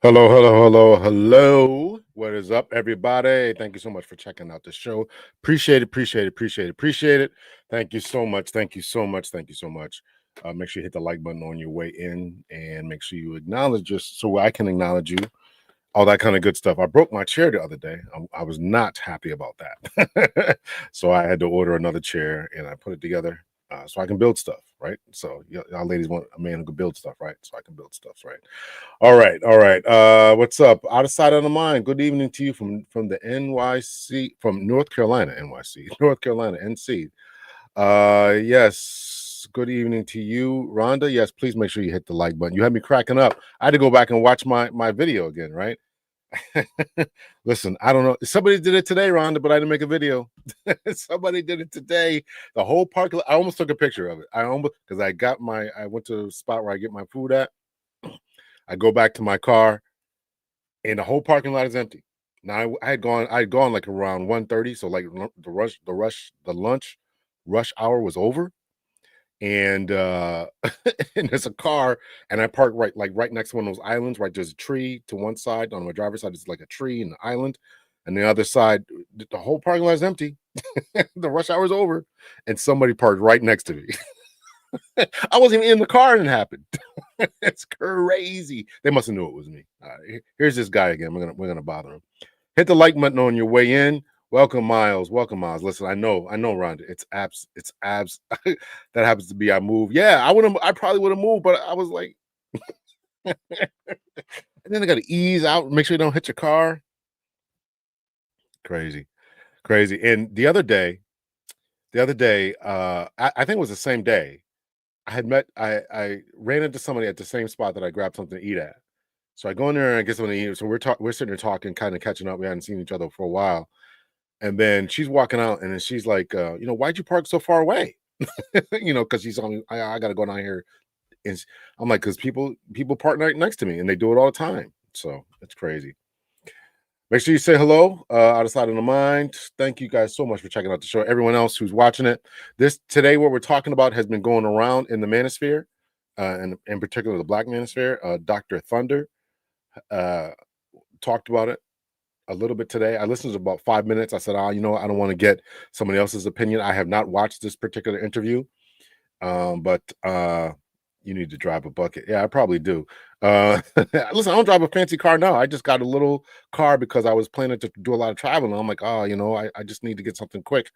Hello, hello, hello, hello. What is up, everybody? Thank you so much for checking out the show. Appreciate it, appreciate it, appreciate it, appreciate it. Thank you so much. Thank you so much. Thank you so much. Make sure you hit the like button on your way in and make sure you acknowledge us so I can acknowledge you. All that kind of good stuff. I broke my chair the other day. I was not happy about that. So I had to order another chair and I put it together so I can build stuff, right? So y'all ladies want a man who can build stuff, right? So I can build stuff, right? All right, all right. What's up? Out of sight, out of mind. Good evening to you from the NYC, from North Carolina, NYC, North Carolina, NC. Yes. Good evening to you, Rhonda. Yes, please make sure you hit the like button. You had me cracking up. I had to go back and watch my video again, right? Listen, I don't know. Somebody did it today, Rhonda, but I didn't make a video. Somebody did it today. The whole park. I almost took a picture of it. I almost because I went to the spot where I get my food at. I go back to my car, and the whole parking lot is empty. Now I had gone like around 1:30, so like the lunch rush hour was over, and and there's a car, and I parked right next to one of those islands. Right, there's a tree to one side. On my driver's side, it's like a tree and an island, and the other side, the whole parking lot is empty. The rush hour is over, and somebody parked right next to me. I wasn't even in the car and it happened. It's crazy. They must have knew it was me. Here's this guy again. We're gonna bother him. Hit the like button on your way in. Welcome, Miles. Welcome, Miles. Listen, I know, Rhonda. It's abs. It's abs. That happens to be I move. Yeah, I probably would have moved, but I was like, and then I got to ease out, make sure you don't hit your car. Crazy, crazy. And the other day, I think it was the same day. I ran into somebody at the same spot that I grabbed something to eat at. So I go in there and I get something to eat. So we're sitting there talking, kind of catching up. We hadn't seen each other for a while. And then she's walking out and then she's like, why'd you park so far away? Because she's on me, I gotta go down here. And I'm like, because people park right next to me and they do it all the time. So it's crazy. Make sure you say hello, out of sight of the mind. Thank you guys so much for checking out the show. Everyone else who's watching it. Today, what we're talking about has been going around in the manosphere, and in particular the Black manosphere. Dr. Thunder uh, talked about it a little bit today. I listened to about 5 minutes. I said, I don't want to get somebody else's opinion. I have not watched this particular interview, but you need to drive a bucket. Yeah, I probably do. Listen, I don't drive a fancy car now. I just got a little car because I was planning to do a lot of traveling. I'm like, I just need to get something quick.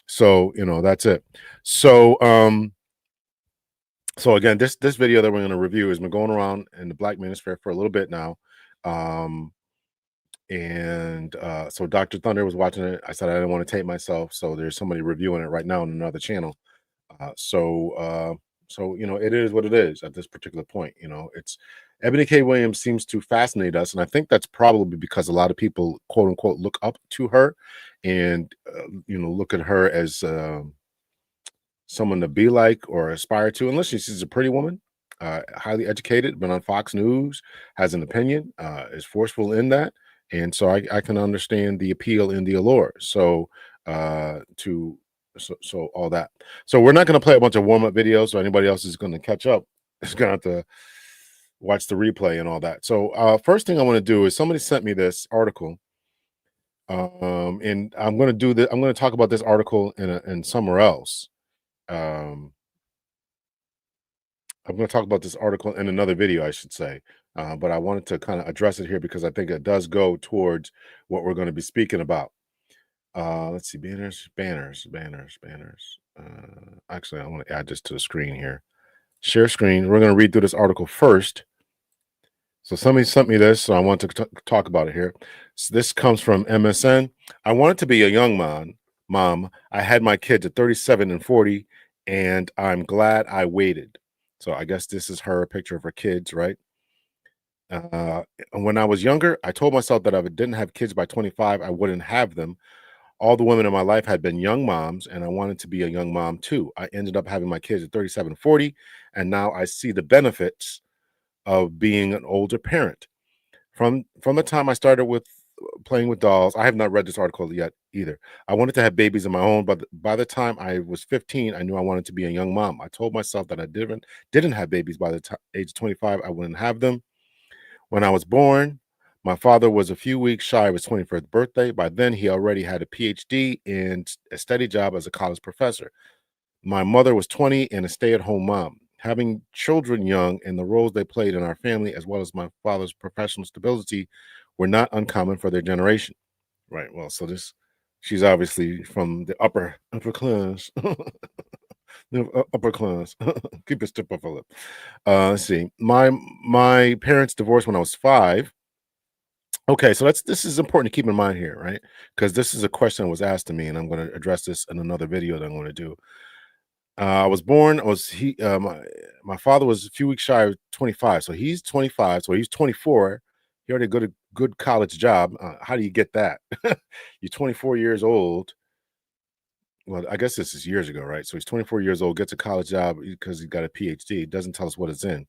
So, that's it. So again, this video that we're going to review has been going around in the Black manosphere for a little bit now. And so Dr. Thunder was watching it. I said I didn't want to tape myself, so there's somebody reviewing it right now on another channel. So it is what it is at this particular point. It's Eboni K. Williams seems to fascinate us, and I think that's probably because a lot of people, quote unquote, look up to her, and look at her as someone to be like or aspire to. Unless she's a pretty woman, highly educated, been on Fox News, has an opinion, is forceful in that, and so I can understand the appeal and the allure. So so all that. So we're not going to play a bunch of warm-up videos, so anybody else is going to catch up is going to have to watch the replay and all that. So first thing I want to do is somebody sent me this article, and I'm going to do this. I'm going to talk about this article in somewhere else. I'm going to talk about this article in another video, I should say. But I wanted to kind of address it here because I think it does go towards what we're going to be speaking about. Let's see, banners. Actually, I want to add this to the screen here. Share screen. We're going to read through this article first. So somebody sent me this, so I want to talk about it here. So this comes from MSN. I wanted to be a young mom. I had my kids at 37 and 40, and I'm glad I waited. So I guess this is her picture of her kids, right? When I was younger, I told myself that if I didn't have kids by 25, I wouldn't have them. All the women in my life had been young moms, and I wanted to be a young mom too. I ended up having my kids at 37, 40, and now I see the benefits of being an older parent. From the time I started with playing with dolls, I have not read this article yet either. I wanted to have babies of my own, but by the time I was 15, I knew I wanted to be a young mom. I told myself that I didn't have babies by the age of 25, I wouldn't have them. When I was born, my father was a few weeks shy of his 21st birthday. By then, he already had a PhD and a steady job as a college professor. My mother was 20 and a stay at home mom. Having children young and the roles they played in our family, as well as my father's professional stability, were not uncommon for their generation. Right. Well, so she's obviously from the upper class. Upper class. Keep your step up a lip. Let's see. My parents divorced when I was 5. Okay, so this is important to keep in mind here, right? Because this is a question that was asked to me, and I'm going to address this in another video that I'm going to do. I was born. I was he. My father was a few weeks shy of 25, so he's 25. So he's 24. He already got a good college job. How do you get that? You're 24 years old. Well, I guess this is years ago, right? So he's 24 years old, gets a college job because he got a PhD. It doesn't tell us what it's in.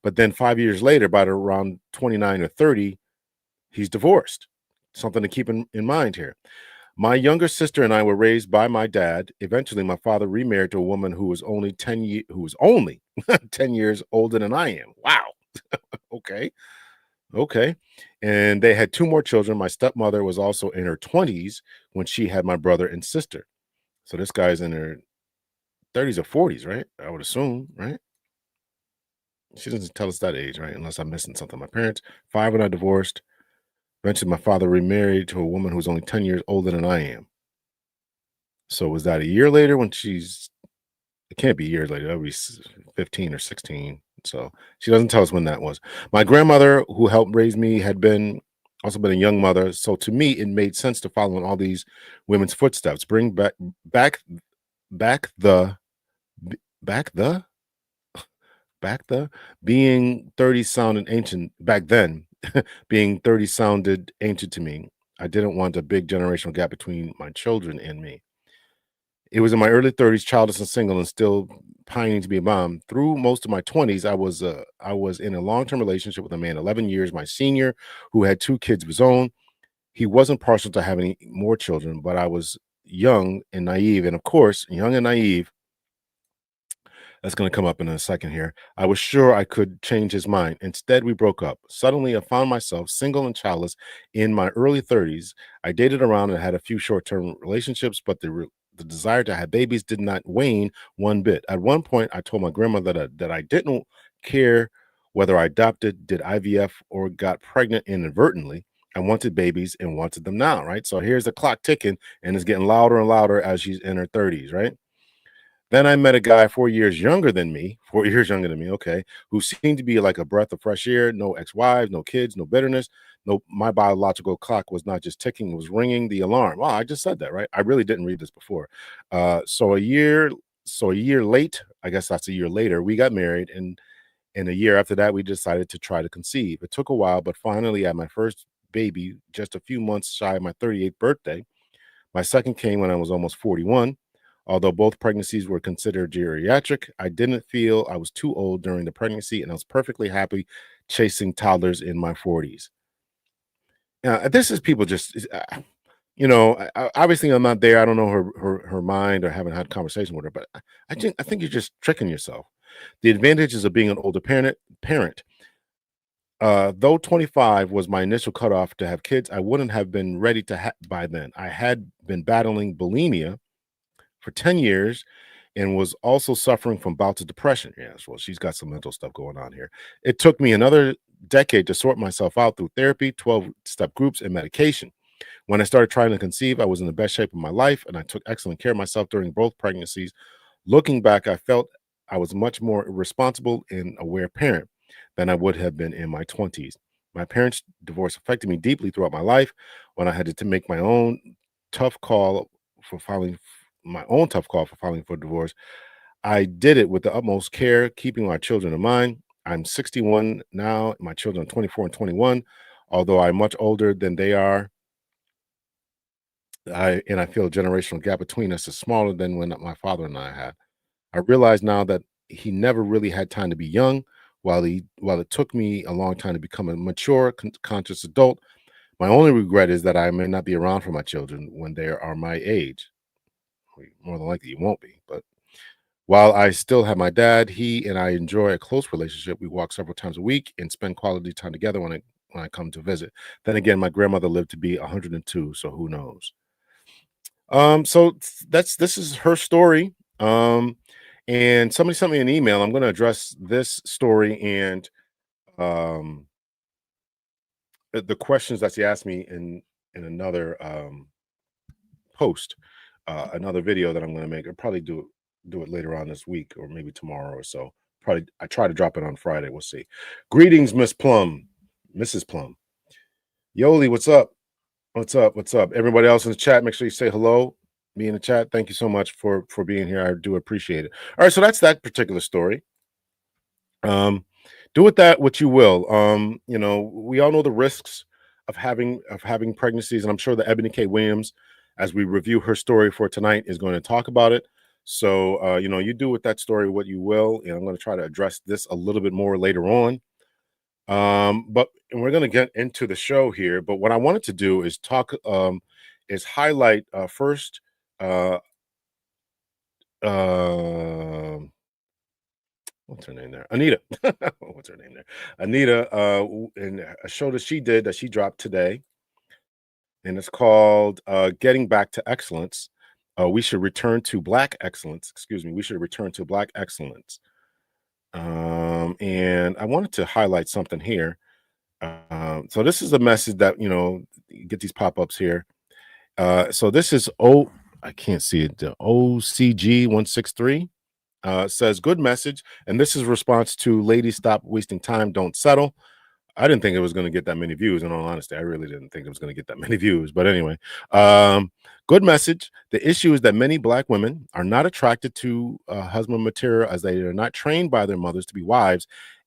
But then 5 years later, about around 29 or 30, he's divorced. Something to keep in mind here. My younger sister and I were raised by my dad. Eventually, my father remarried to a woman who was only 10 years older than I am. Wow. Okay. Okay. And they had 2 more children. My stepmother was also in her 20s when she had my brother and sister. So this guy's in her 30s or 40s, right? I would assume, right? She doesn't tell us that age, right? Unless I'm missing something. My parents, 5 when I divorced. Eventually, my father remarried to a woman who was only 10 years older than I am. So was that a year later when it can't be years later. That would be 15 or 16. So she doesn't tell us when that was. My grandmother, who helped raise me, had also been a young mother. So to me, it made sense to follow in all these women's footsteps. Bring back the, back the, back the, being 30 sounded ancient back then. Being 30 sounded ancient to me. I didn't want a big generational gap between my children and me. It was in my early 30s, childless and single, and still pining to be a mom. Through most of my 20s, I was in a long-term relationship with a man, 11 years my senior, who had 2 kids of his own. He wasn't partial to having more children, but I was young and naive. And of course, young and naive, that's going to come up in a second here. I was sure I could change his mind. Instead, we broke up. Suddenly, I found myself single and childless in my early 30s. I dated around and had a few short-term relationships, but the desire to have babies did not wane one bit. At one point, I told my grandmother that I didn't care whether I adopted, did IVF, or got pregnant inadvertently. I wanted babies and wanted them now, right? So here's the clock ticking, and it's getting louder and louder as she's in her 30s, right? Then I met a guy 4 years younger than me, 4 years younger than me, okay, who seemed to be like a breath of fresh air, no ex-wives, no kids, no bitterness. No, my biological clock was not just ticking, it was ringing the alarm. Wow, I just said that, right? I really didn't read this before. So a year late, I guess that's a year later, we got married, and a year after that, we decided to try to conceive. It took a while, but finally, I had my first baby just a few months shy of my 38th birthday. My second came when I was almost 41. Although both pregnancies were considered geriatric, I didn't feel I was too old during the pregnancy, and I was perfectly happy chasing toddlers in my 40s. This is people obviously I'm not there. I don't know her mind or haven't had conversation with her, but I think you're just tricking yourself. The advantages of being an older parent. Though 25 was my initial cutoff to have kids, I wouldn't have been ready by then. I had been battling bulimia for 10 years and was also suffering from bouts of depression. Yes, well, she's got some mental stuff going on here. It took me another decade to sort myself out through therapy, 12-step groups, and medication. When I started trying to conceive, I was in the best shape of my life, and I took excellent care of myself during both pregnancies. Looking back, I felt I was much more responsible and aware parent than I would have been in my 20s. My parents' divorce affected me deeply throughout my life. When I had to make tough call for filing tough call for filing for divorce, I did it with the utmost care, keeping our children in mind. I'm 61 now. My children are 24 and 21. Although I'm much older than they are, I feel a generational gap between us is smaller than when my father and I had. I realize now that he never really had time to be young, while it took me a long time to become a mature, conscious adult. My only regret is that I may not be around for my children when they are my age. More than likely, you won't be, but While I still have my dad, he and I enjoy a close relationship. We walk several times a week and spend quality time together when I come to visit. Then again, my grandmother lived to be 102, so who knows? This is her story. And somebody sent me an email. I'm going to address this story and um the questions that she asked me in another post, another video that I'm going to make. I'll probably do it later on this week or maybe tomorrow or so. Probably I try to drop it on Friday. We'll see. Greetings, Miss Plum, Mrs. Plum. Yoli, what's up? What's up? What's up? Everybody else in the chat, make sure you say hello. Me in the chat. Thank you so much for being here. I do appreciate it. All right, so that's that particular story. Do with that what you will. We all know the risks of having pregnancies, and I'm sure that Ebony K. Williams, as we review her story for tonight, is going to talk about it. So you do with that story what you will, and I'm going to try to address this a little bit more later on. But and we're going to get into the show here. But what I wanted to do is highlight first. Uh, uh, what's her name there? Anita. What's her name there? Anita, in a show that she did that she dropped today, and it's called Getting Back to Excellence. We should return to Black excellence. Excuse me. We should return to Black excellence. And I wanted to highlight something here. So this is a message that, you get these pop-ups here. So this is I can't see it. The OCG 163. Says good message, and this is response to ladies stop wasting time, don't settle. I didn't think it was going to get that many views. In all honesty, I really didn't think it was going to get that many views. But anyway, good message. The issue is that many Black women are not attracted to husband material as they are not trained by their mothers to be wives,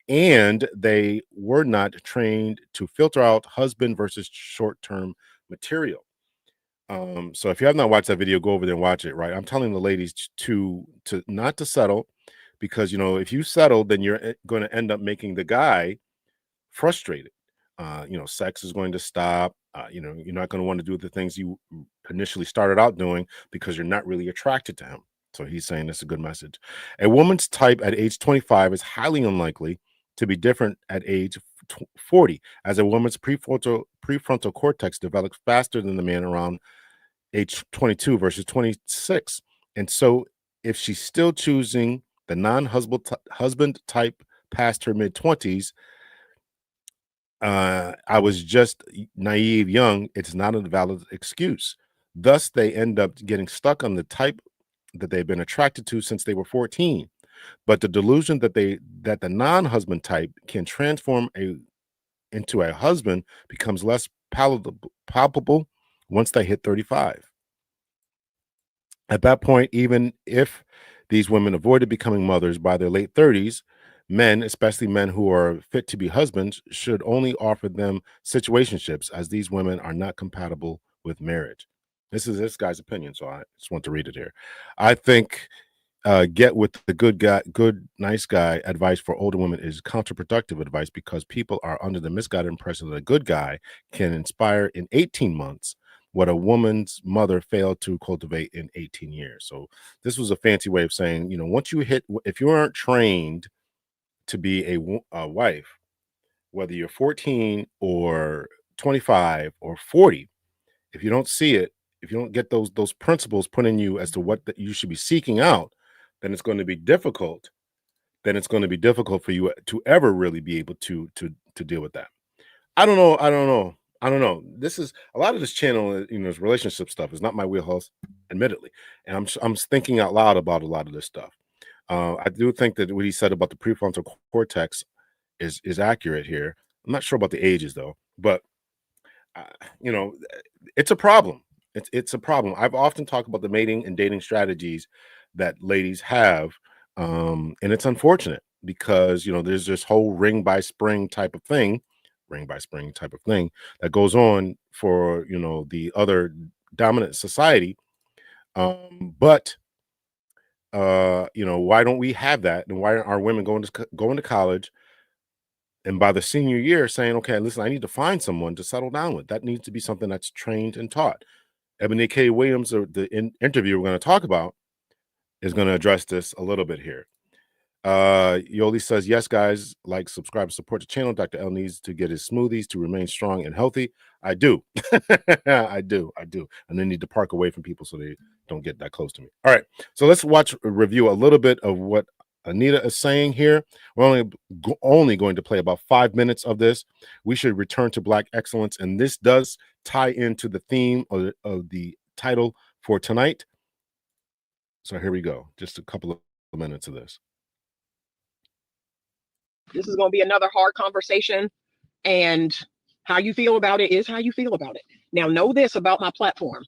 and they were not trained to filter out husband versus short-term material. So if you have not watched that video, go over there and watch it, right? I'm telling the ladies to not to settle, because if you settle, then you're going to end up making the guy frustrated. Sex is going to stop. You're not going to want to do the things you initially started out doing because you're not really attracted to him. So he's saying that's a good message. A woman's type at age 25 is highly unlikely to be different at age 40, as a woman's prefrontal cortex develops faster than the man around age 22 versus 26. And so if she's still choosing the husband type past her mid 20s, I was just naive young, it's not a valid excuse. Thus, they end up getting stuck on the type that they've been attracted to since they were 14. But the delusion that the non-husband type can transform into a husband becomes less palpable once they hit 35. At that point, even if these women avoided becoming mothers by their late 30s, men, especially men who are fit to be husbands, should only offer them situationships, as these women are not compatible with marriage. This is this guy's opinion, so I just want to read it here. I think get with the nice guy advice for older women is counterproductive advice, because people are under the misguided impression that a good guy can inspire in 18 months what a woman's mother failed to cultivate in 18 years. So this was a fancy way of saying, once you hit, if you aren't trained to be a wife, whether you're 14 or 25 or 40, if you don't see it, if you don't get those principles put in you as to what you should be seeking out, then it's going to be difficult. Then it's going to be difficult for you to ever really be able to deal with that. I don't know. I don't know. I don't know. This is a lot of this channel, this relationship stuff is not my wheelhouse, admittedly. And I'm thinking out loud about a lot of this stuff. I do think that what he said about the prefrontal cortex is accurate here. I'm not sure about the ages though, but uh, you know, it's a problem. It's a problem. I've often talked about the mating and dating strategies that ladies have, and it's unfortunate because there's this whole ring by spring type of thing that goes on for the other dominant society. But why don't we have that, and why aren't our women going to college, and by the senior year saying, okay, listen, I need to find someone to settle down with? That needs to be something that's trained and taught. Ebony K. Williams, or the interview we're going to talk about, is going to address this a little bit here. Yoli says, yes, guys, like, subscribe, support the channel. Dr. L needs to get his smoothies to remain strong and healthy. I do. I do. And they need to park away from people so they don't get that close to me. All right. So let's review a little bit of what Anita is saying here. We're only going to play about 5 minutes of this. We should return to Black excellence. And this does tie into the theme of the title for tonight. So here we go. Just a couple of minutes of this. This is going to be another hard conversation, and how you feel about it is how you feel about it. Now, know this about my platform.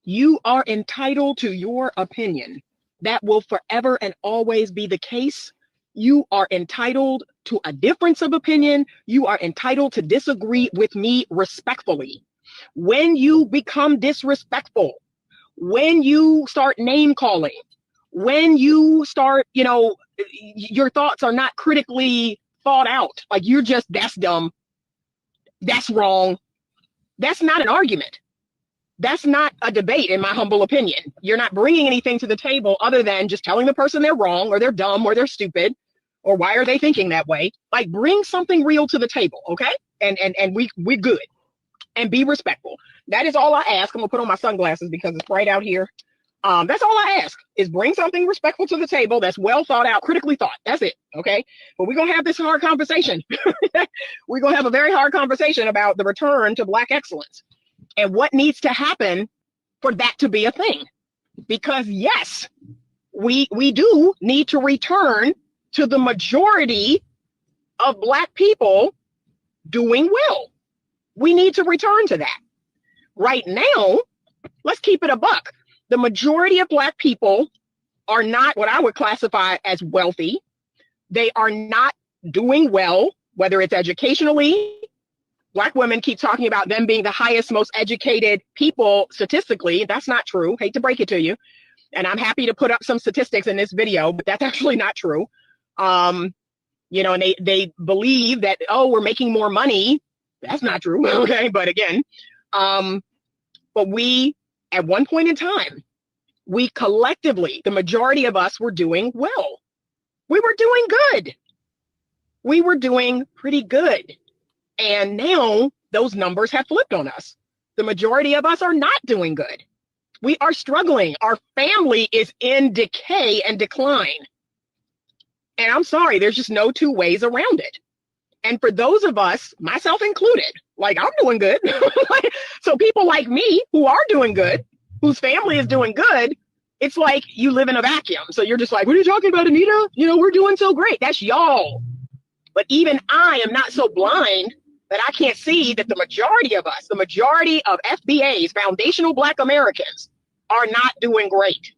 You are entitled to your opinion. That will forever and always be the case. You are entitled to a difference of opinion. You are entitled to disagree with me respectfully. When you become disrespectful, when you start name calling, when you start, your thoughts are not critically thought out, like you're just, that's dumb, that's wrong, that's not an argument. That's not a debate, in my humble opinion. You're not bringing anything to the table other than just telling the person they're wrong or they're dumb or they're stupid or why are they thinking that way. Like, bring something real to the table, okay? And we're good. And be respectful. That is all I ask. I'm gonna put on my sunglasses because it's bright out here. That's all I ask, is bring something respectful to the table that's well thought out, critically thought. That's it, okay? But we're gonna have this hard conversation. We're gonna have a very hard conversation about the return to Black excellence and what needs to happen for that to be a thing. Because yes, we do need to return to the majority of Black people doing well. We need to return to that. Right now, let's keep it a buck. The majority of Black people are not what I would classify as wealthy. They are not doing well, whether it's educationally. Black women keep talking about them being the highest, most educated people statistically. That's not true. Hate to break it to you. And I'm happy to put up some statistics in this video, but that's actually not true. And they believe that, oh, we're making more money. That's not true. Okay. But again, but we, at one point in time, we collectively, the majority of us were doing well. We were doing good. We were doing pretty good. And now those numbers have flipped on us. The majority of us are not doing good. We are struggling. Our family is in decay and decline. And I'm sorry, there's just no two ways around it. And for those of us, myself included, like, I'm doing good. So people like me who are doing good, whose family is doing good, it's like you live in a vacuum. So you're just like, what are you talking about, Anita? We're doing so great. That's y'all. But even I am not so blind that I can't see that the majority of us, the majority of FBAs, foundational Black Americans, are not doing great.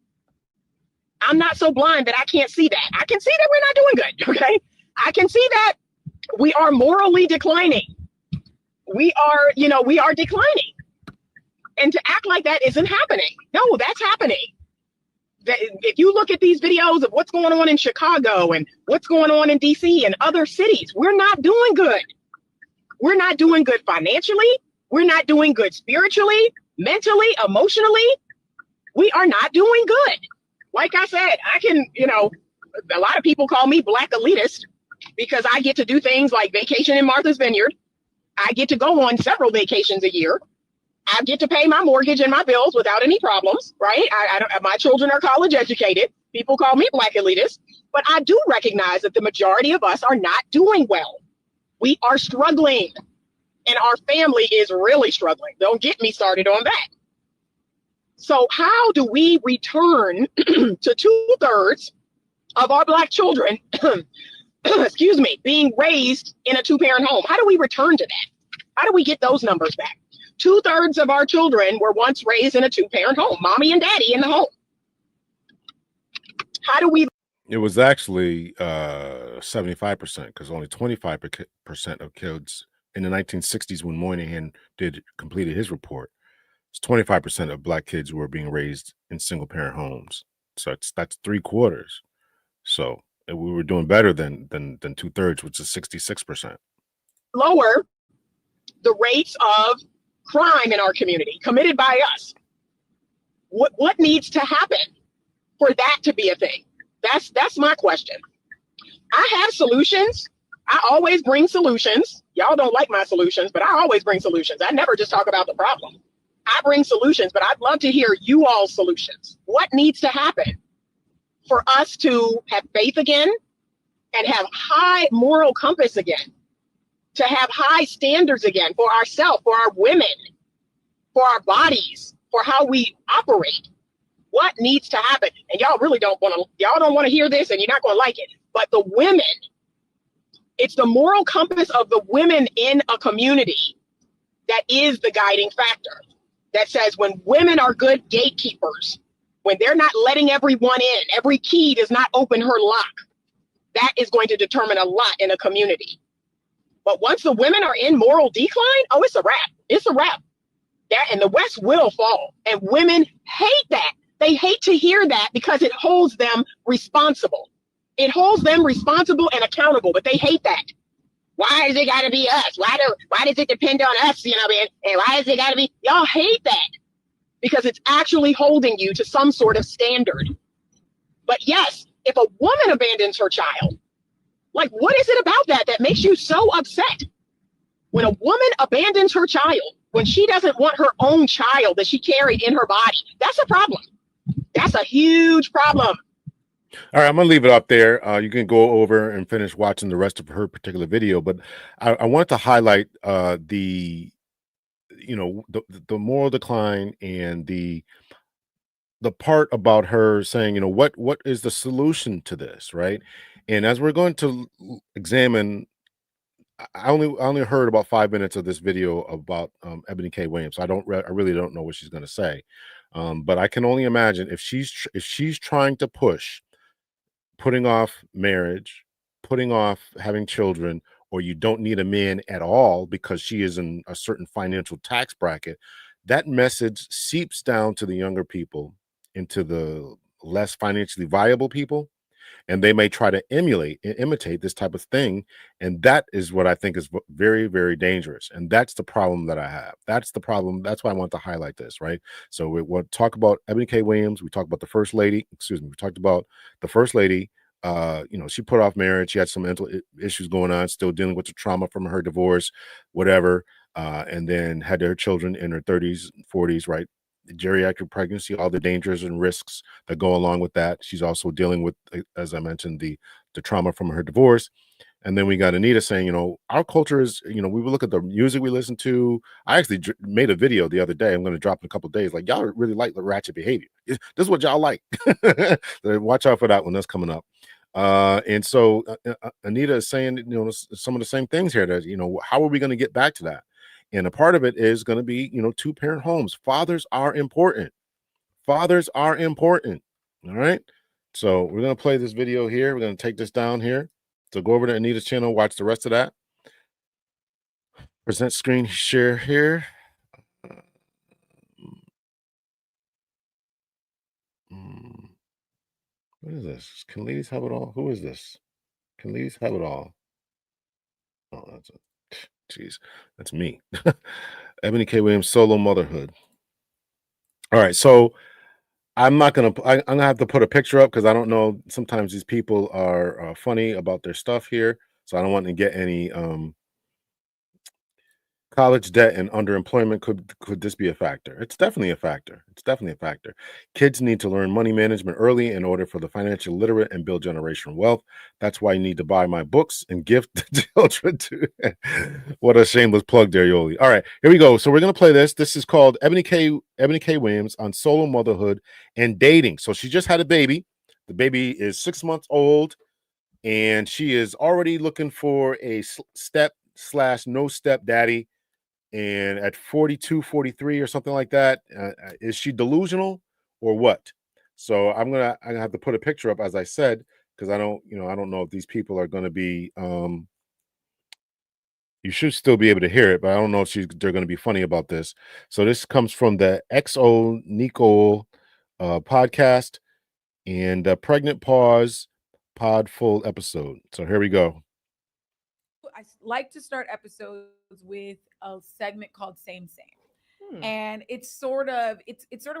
I'm not so blind that I can't see that. I can see that we're not doing good, okay? I can see that we are morally declining. We are declining. And to act like that isn't happening. No, that's happening. If you look at these videos of what's going on in Chicago and what's going on in DC and other cities, we're not doing good. We're not doing good financially. We're not doing good spiritually, mentally, emotionally. We are not doing good. Like I said, I can, a lot of people call me Black elitist because I get to do things like vacation in Martha's Vineyard. I get to go on several vacations a year. I get to pay my mortgage and my bills without any problems, right? My children are college educated. People call me Black elitist, but I do recognize that the majority of us are not doing well. We are struggling, and our family is really struggling. Don't get me started on that. So how do we return to 2/3 of our Black children, excuse me, being raised in a 2-parent home? How do we return to that? How do we get those numbers back? 2/3 of our children were once raised in a 2-parent home, mommy and daddy in the home. How do we? It was actually 75%, because only 25% of kids in the 1960s, when Moynihan completed his report, it's 25% of Black kids who were being raised in single-parent homes. So that's 3/4. So we were doing better than 2/3, which is 66%. Lower the rates of crime in our community committed by us. What needs to happen? for that to be a thing? That's my question. I have solutions. I always bring solutions. Y'all don't like my solutions, but I always bring solutions. I never just talk about the problem. I bring solutions, but I'd love to hear you all's solutions. What needs to happen for us to have faith again and have high moral compass again, to have high standards again for ourselves, for our women, for our bodies, for how we operate? What needs to happen? And y'all really y'all don't want to hear this, and you're not going to like it. But the women, it's the moral compass of the women in a community that is the guiding factor. That says when women are good gatekeepers, when they're not letting everyone in, every key does not open her lock, that is going to determine a lot in a community. But once the women are in moral decline, oh, it's a wrap. It's a wrap. That and the West will fall. And women hate that. They hate to hear that because it holds them responsible. It holds them responsible and accountable, but they hate that. Why does it got to be us? Why does it depend on us? You know, man? And why does it got to be? Y'all hate that because it's actually holding you to some sort of standard. But yes, if a woman abandons her child, like what is it about that makes you so upset? When a woman abandons her child, when she doesn't want her own child that she carried in her body, that's a problem. That's a huge problem. All right, I'm gonna leave it up there. You can go over and finish watching the rest of her particular video, but I wanted to highlight the the moral decline and the part about her saying, what is the solution to this, right? And as we're going to examine, I only heard about 5 minutes of this video about Ebony K. Williams. I really don't know what she's going to say, but I can only imagine if she's trying to push putting off marriage, putting off having children, or you don't need a man at all because she is in a certain financial tax bracket, that message seeps down to the younger people, into the less financially viable people, and they may try to emulate and imitate this type of thing. And that is what I think is very, very dangerous. And that's the problem that I have. That's the problem. That's why I want to highlight this, right? So we want to talk about Ebony K. Williams. We talked about the first lady. Excuse me. We talked about the first lady. She put off marriage. She had some mental issues going on, still dealing with the trauma from her divorce, whatever. And then had her children in her 30s, 40s, right? Geriatric pregnancy, all the dangers and risks that go along with that. She's also dealing with, as I mentioned, the trauma from her divorce. And then we got Anita saying, our culture is, we will look at the music we listen to. I actually made a video the other day. I'm going to drop in a couple of days. Like, y'all really like the ratchet behavior. This is what y'all like. Watch out for that one. That's coming up. And so Anita is saying, some of the same things here that, how are we going to get back to that? And a part of it is going to be, two-parent homes. Fathers are important. Fathers are important. All right. So we're going to play this video here. We're going to take this down here. So go over to Anita's channel, watch the rest of that. Present screen share here. What is this? Can ladies have it all? Who is this? Can ladies have it all? Oh, jeez, that's me. Ebony K. Williams, solo motherhood. All right, so I'm gonna have to put a picture up because I don't know. Sometimes these people are funny about their stuff here, so I don't want to get any college debt and underemployment. Could this be a factor? It's definitely a factor. It's definitely a factor. Kids need to learn money management early in order for the financial literate and build generational wealth. That's why you need to buy my books and gift the children to. What a shameless plug there, Yoli. All right, here we go. So we're gonna play this. This is called Ebony K. Williams on solo motherhood and dating. So she just had a baby. The baby is 6 months old, and she is already looking for a step/no step daddy. And at 42, 43 or something like that, is she delusional or what? So I'm gonna have to put a picture up, as I said, because I don't know if these people are going to be you should still be able to hear it, but I don't know if they're going to be funny about this. So this comes from the XO Nicole podcast and Pregnant Pause Pod Full episode. So here we go. I like to start episodes with a segment called Same Same. And it's sort of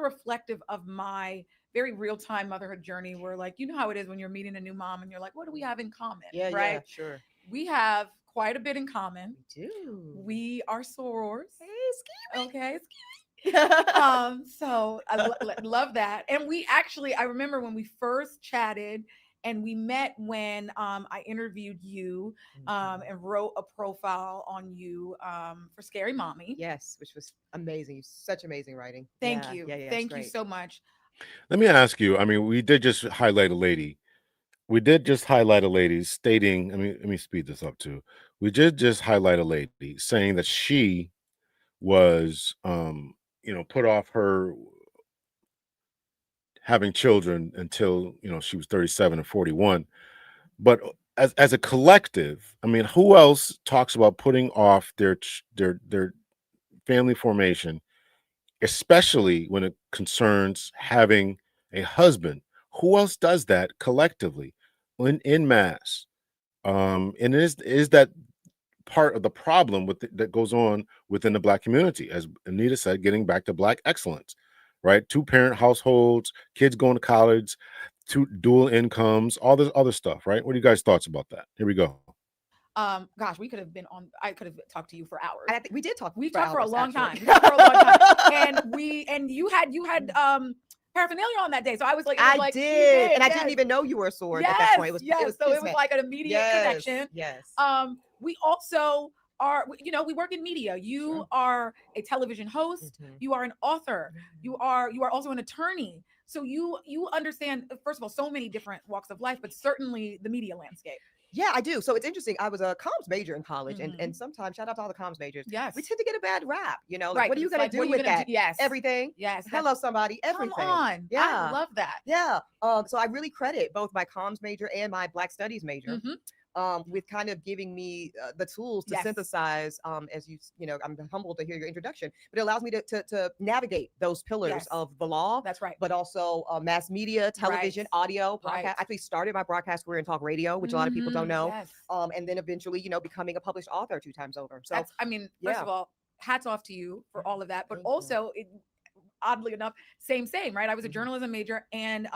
reflective of my very real time motherhood journey where, like, you know how it is when you're meeting a new mom and you're like, what do we have in common? Yeah, Right. yeah, sure. We have quite a bit in common. We do. We are sorors. Hey, Okay. Ski. So I love that. And we actually, I remember when we first chatted and we met when I interviewed you and wrote a profile on you for Scary Mommy. Yes, which was amazing. Such amazing writing. Thank Yeah, you. yeah, yeah. Thank you so much. Let me ask you. I mean, we did just highlight a lady. We did just highlight a lady stating. I mean, let me speed this up too. We did just highlight a lady saying that she was, put off her having children until she was 37 and 41. But as a collective, I mean, who else talks about putting off their family formation, especially when it concerns having a husband? Who else does that collectively, in mass? And is that part of the problem that goes on within the Black community? As Anita said, getting back to Black excellence, right? Two-parent households, kids going to college, two dual incomes, all this other stuff, right? What are you guys' thoughts about that? Here we go. Gosh, we could have been on. I could have talked to you for hours. I think we did talk. We for talked for a hours, long actually. time. We talked for a long time, and you had paraphernalia on that day, so I was like, it was I like, did, and I yes. didn't even know you were a sword at that Yes, point. It was so it was kismet. like an immediate Yes, connection. yes. We also are, we work in media. You Sure. are a television host. Mhm. You are an author. You are also an attorney. So you understand, first of all, so many different walks of life, but certainly the media landscape. Yeah, I do. So it's interesting. I was a comms major in college, Mhm. and sometimes, shout out to all the comms majors. Yes. We tend to get a bad rap. Like, Right, what are you it's gonna like, do what are you with gonna that? do? Yes. Everything. Yes. Hello, somebody. Everything. Come on. Yeah. I love that. Yeah. So I really credit both my comms major and my Black Studies major. Mhm. With kind of giving me the tools to Yes. synthesize, as I'm humbled to hear your introduction, but it allows me to navigate those pillars Yes. of the law. That's right. But also mass media, television, Right. audio, podcast. Right. I actually started my broadcast career in talk radio, which a lot of people don't know. Yes. And then eventually, becoming a published author 2 times over. So That's, I mean, first yeah. of all, hats off to you for all of that. But Thank you. also, oddly enough, same, right? I was a Mhm. journalism major and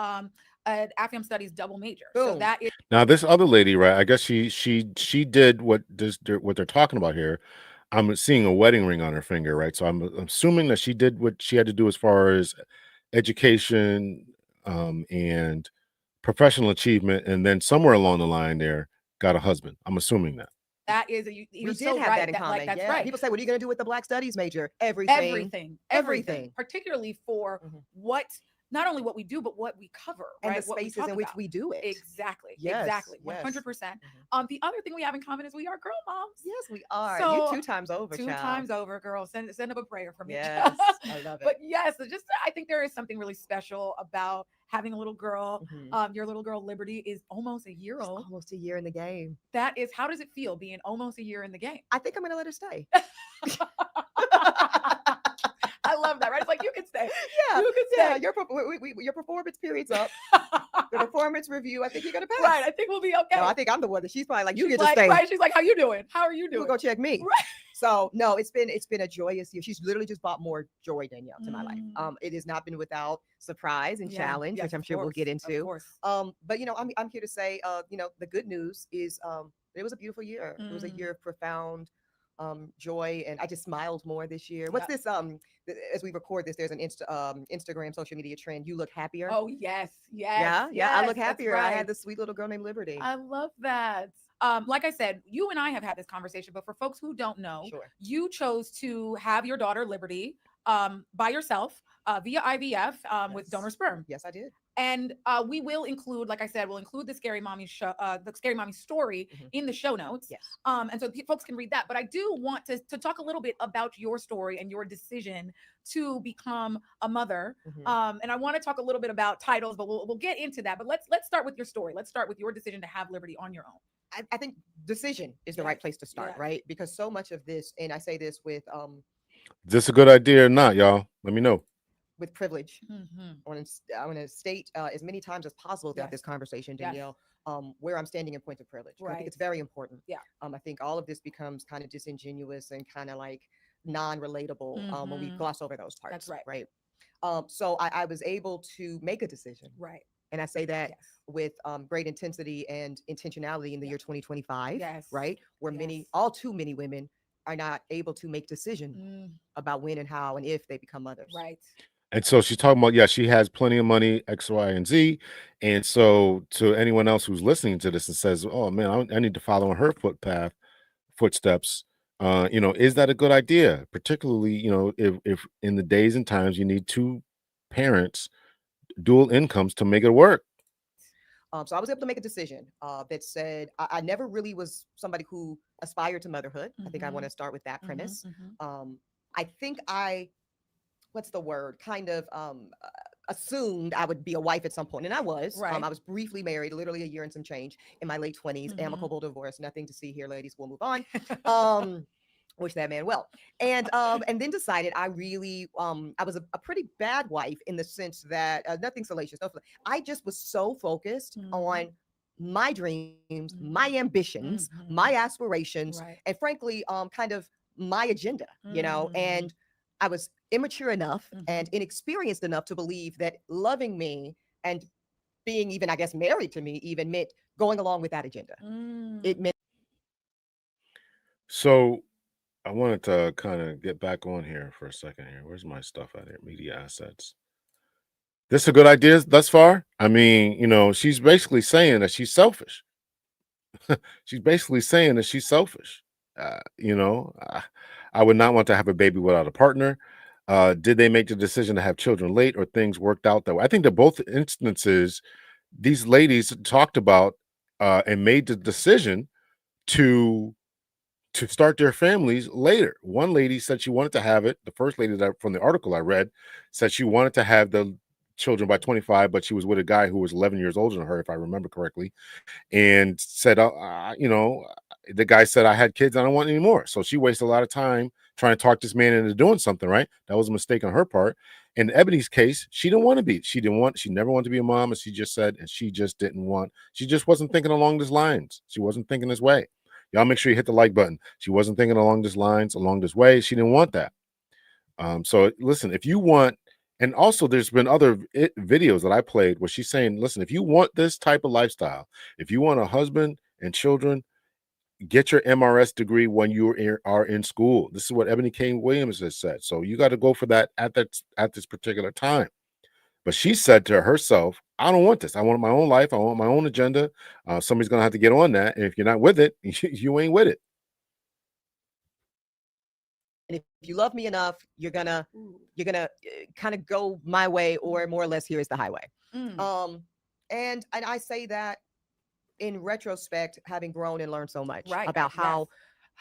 an Afghan studies double major. So Boom. that is Now, this other lady, right? I guess she did what they're talking about here. I'm seeing a wedding ring on her finger, right? So I'm assuming that she did what she had to do as far as education, and professional achievement, and then somewhere along the line there got a husband. I'm assuming that. you're We so did have right. that in common. Like, that's yeah. right. People say, what are you going to do with the Black Studies major? Everything. Everything, particularly for Mhm. what, not only what we do, but what we cover, And right? the What we spaces talk in which about. we do it. Exactly. Yes, Exactly. yes. 100%. Mhm. The other thing we have in common is we are girl moms. Yes, we are. So, you 2 times over, 2 child. times over, girl. Send up a prayer for me. Yes, I love it. But yes, I think there is something really special about having a little girl. Mhm. Your little girl Liberty is almost a year It's old. almost a year in the game. That is, how does it feel being almost a year in the game? I think I'm going to let her stay. I love that, right? It's like, you can stay. Yeah, You can yeah. stay. Your performance period's up. The performance review. I think you're gonna pass. Right. I think we'll be okay. No, I think I'm the one that she's probably like, you She's get like, to stay. right. She's like, how you doing? How are you You doing? go check me. Right. So no, it's been a joyous year. She's literally just brought more joy, Danielle, to my life. It has not been without surprise and challenge, Yes, which I'm of sure we'll course, get of into. course. But I'm here to say, the good news is, it was a beautiful year. It was a year of profound joy, and I just smiled more this year. What's this? As we record this, there's an Instagram social media trend. You look happier. Oh yes, yeah. I look that's happier. I right. had this sweet little girl named Liberty. I love that. Like I said, you and I have had this conversation, but for folks who don't know, Sure. you chose to have your daughter Liberty by yourself via IVF with donor sperm. Yes, I did. And we will include, like I said, we'll include the Scary Mommy show, the Scary Mommy story in the show notes. Yes. And so folks can read that. But I do want to talk a little bit about your story and your decision to become a mother. And I want to talk a little bit about titles, but we'll get into that. But let's start with your story. Let's start with your decision to have Liberty on your own. I think decision is the right place to start, right? Because so much of this, and I say this with Is this a good idea or not, y'all? Let me know. with privilege. I want to state as many times as possible throughout this conversation, Danielle, where I'm standing in points of privilege. I think it's very important. Yeah. I think all of this becomes kind of disingenuous and kind of like non-relatable when we gloss over those parts. That's right. Right. So I was able to make a decision. Right. And I say that Yes. with great intensity and intentionality in the year 2025, Yes. right? Where all too many women are not able to make decisions about when and how and if they become mothers. Right. And so she's talking about, yeah, she has plenty of money, X, Y, and Z. And so to anyone else who's listening to this and says, oh man, I need to follow in her footsteps, is that a good idea? Particularly, if in the days and times you need two parents, dual incomes to make it work. So I was able to make a decision that said I never really was somebody who aspired to motherhood. I think I want to start with that premise. I think what's the word? Kind of assumed I would be a wife at some point, and I was. Right. I was briefly married, literally a year and some change in my late 20s. Amicable divorce, nothing to see here, ladies. We'll move on. Wish that man well. And then decided I really I was a pretty bad wife in the sense that nothing salacious. I just was so focused on my dreams, my ambitions, my aspirations, and frankly, kind of my agenda, and I was immature enough and inexperienced enough to believe that loving me and being even, I guess, married to me even meant going along with that agenda. It meant. So I wanted to kind of get back on here for a second here. Where's my stuff at here? Media assets. This a good idea thus far? I mean, she's basically saying that she's selfish. She's basically saying that she's selfish. I would not want to have a baby without a partner. Did they make the decision to have children late, or things worked out that way? I think that both instances, these ladies talked about and made the decision to start their families later. One lady said she wanted to have it. The first lady that from the article I read said she wanted to have the children by 25, but she was with a guy who was 11 years older than her, if I remember correctly, and said, the guy said, I had kids, I don't want any more. So she wasted a lot of time trying to talk this man into doing something, right? That was a mistake on her part. In Ebony's case, she didn't want to be, she never wanted to be a mom, as she just said, and she just wasn't thinking along these lines. She wasn't thinking this way. Y'all make sure you hit the like button. She wasn't thinking along these lines, along this way. She didn't want that. So listen, if you want, and also there's been other videos that I played where she's saying, listen, if you want this type of lifestyle, if you want a husband and children, get your MRS degree when you are in school. This is what Eboni K. Williams has said. So you got to go for that at this particular time. But she said to herself, I don't want this. I want my own life. I want my own agenda. Somebody's going to have to get on that. And if you're not with it, you ain't with it. And if you love me enough, you're gonna kind of go my way, or more or less, here is the highway. And I say that in retrospect, having grown and learned so much about how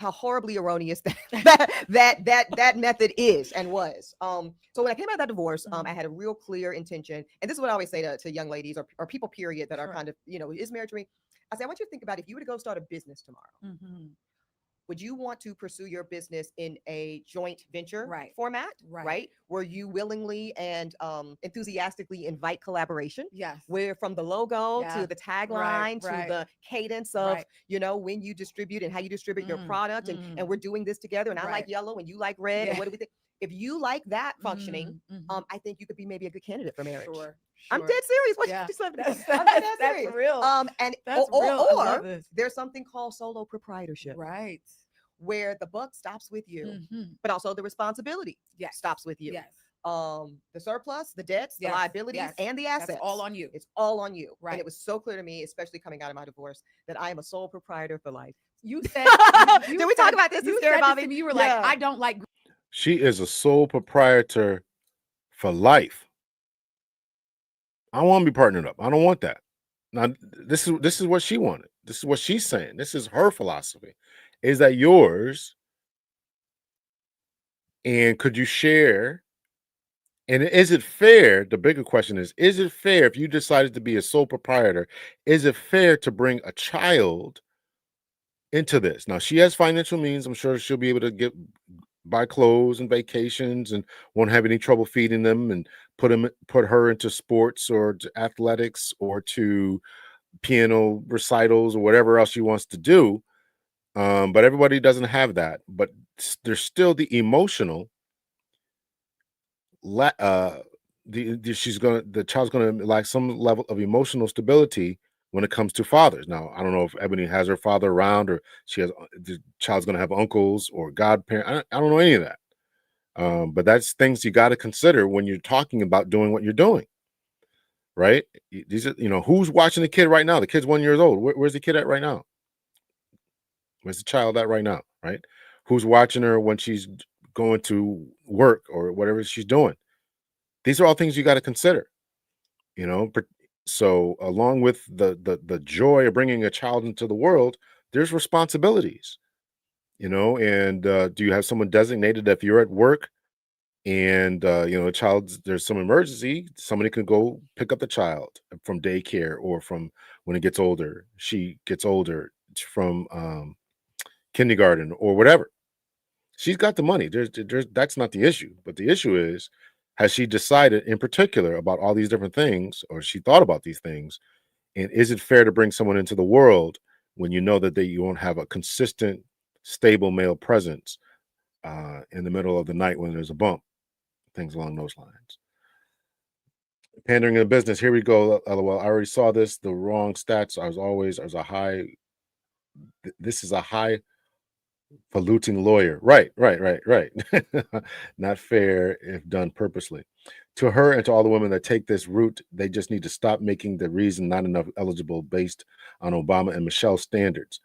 horribly erroneous that method is and was. So when I came out of that divorce, I had a real clear intention, and this is what I always say to young ladies or people, period, that are kind of, is married to me. I say, I want you to think about, if you were to go start a business tomorrow, would you want to pursue your business in a joint venture format, right? Where you willingly and enthusiastically invite collaboration? Yes. Where from the logo to the tagline to the cadence of, when you distribute and how you distribute your product, and we're doing this together, and I like yellow and you like red, and what do we think? If you like that functioning, I think you could be maybe a good candidate for marriage. Sure. I'm dead serious. What you just I'm dead serious. That's real. And that's real. or there's something called solo proprietorship. Right. Where the buck stops with you, but also the responsibility stops with you. Yes. The surplus, the debts, the liabilities, and the assets. That's all on you. It's all on you. Right. And it was so clear to me, especially coming out of my divorce, that I am a sole proprietor for life. You said, did we talk about this? You said this to me. You were like, I don't like. She is a sole proprietor for life. I want to be partnered up. I don't want that. Now, this is what she wanted. This is what she's saying. This is her philosophy. Is that yours? And could you share? And is it fair? The bigger question is it fair if you decided to be a sole proprietor? Is it fair to bring a child into this? Now, she has financial means. I'm sure she'll be able to buy clothes and vacations and won't have any trouble feeding them, and put her into sports or to athletics or to piano recitals or whatever else she wants to do. But everybody doesn't have that. But there's still the emotional the child's gonna lack some level of emotional stability when it comes to fathers. Now, I don't know if Ebony has her father around, or the child's gonna have uncles or godparents. I don't know any of that. But that's things you got to consider when you're talking about doing what you're doing, right? These are, who's watching the kid right now? The kid's 1 year old. Where's the kid at right now? Where's the child at right now? Right? Who's watching her when she's going to work or whatever she's doing? These are all things you got to consider, you know. So along with the joy of bringing a child into the world, there's responsibilities, and do you have someone designated if you're at work and there's some emergency, somebody can go pick up the child from daycare, or from when she gets older, from kindergarten or whatever. She's got the money. There's that's not the issue. But the issue is, has she decided in particular about all these different things, or she thought about these things? And is it fair to bring someone into the world when you know that you won't have a consistent, stable male presence in the middle of the night when there's a bump? Things along those lines. Pandering in the business. Here we go. LOL. I already saw this. The wrong stats. This is a high polluting lawyer. Right. Not fair if done purposely. To her and to all the women that take this route, they just need to stop making the reason not enough eligible based on Obama and Michelle standards.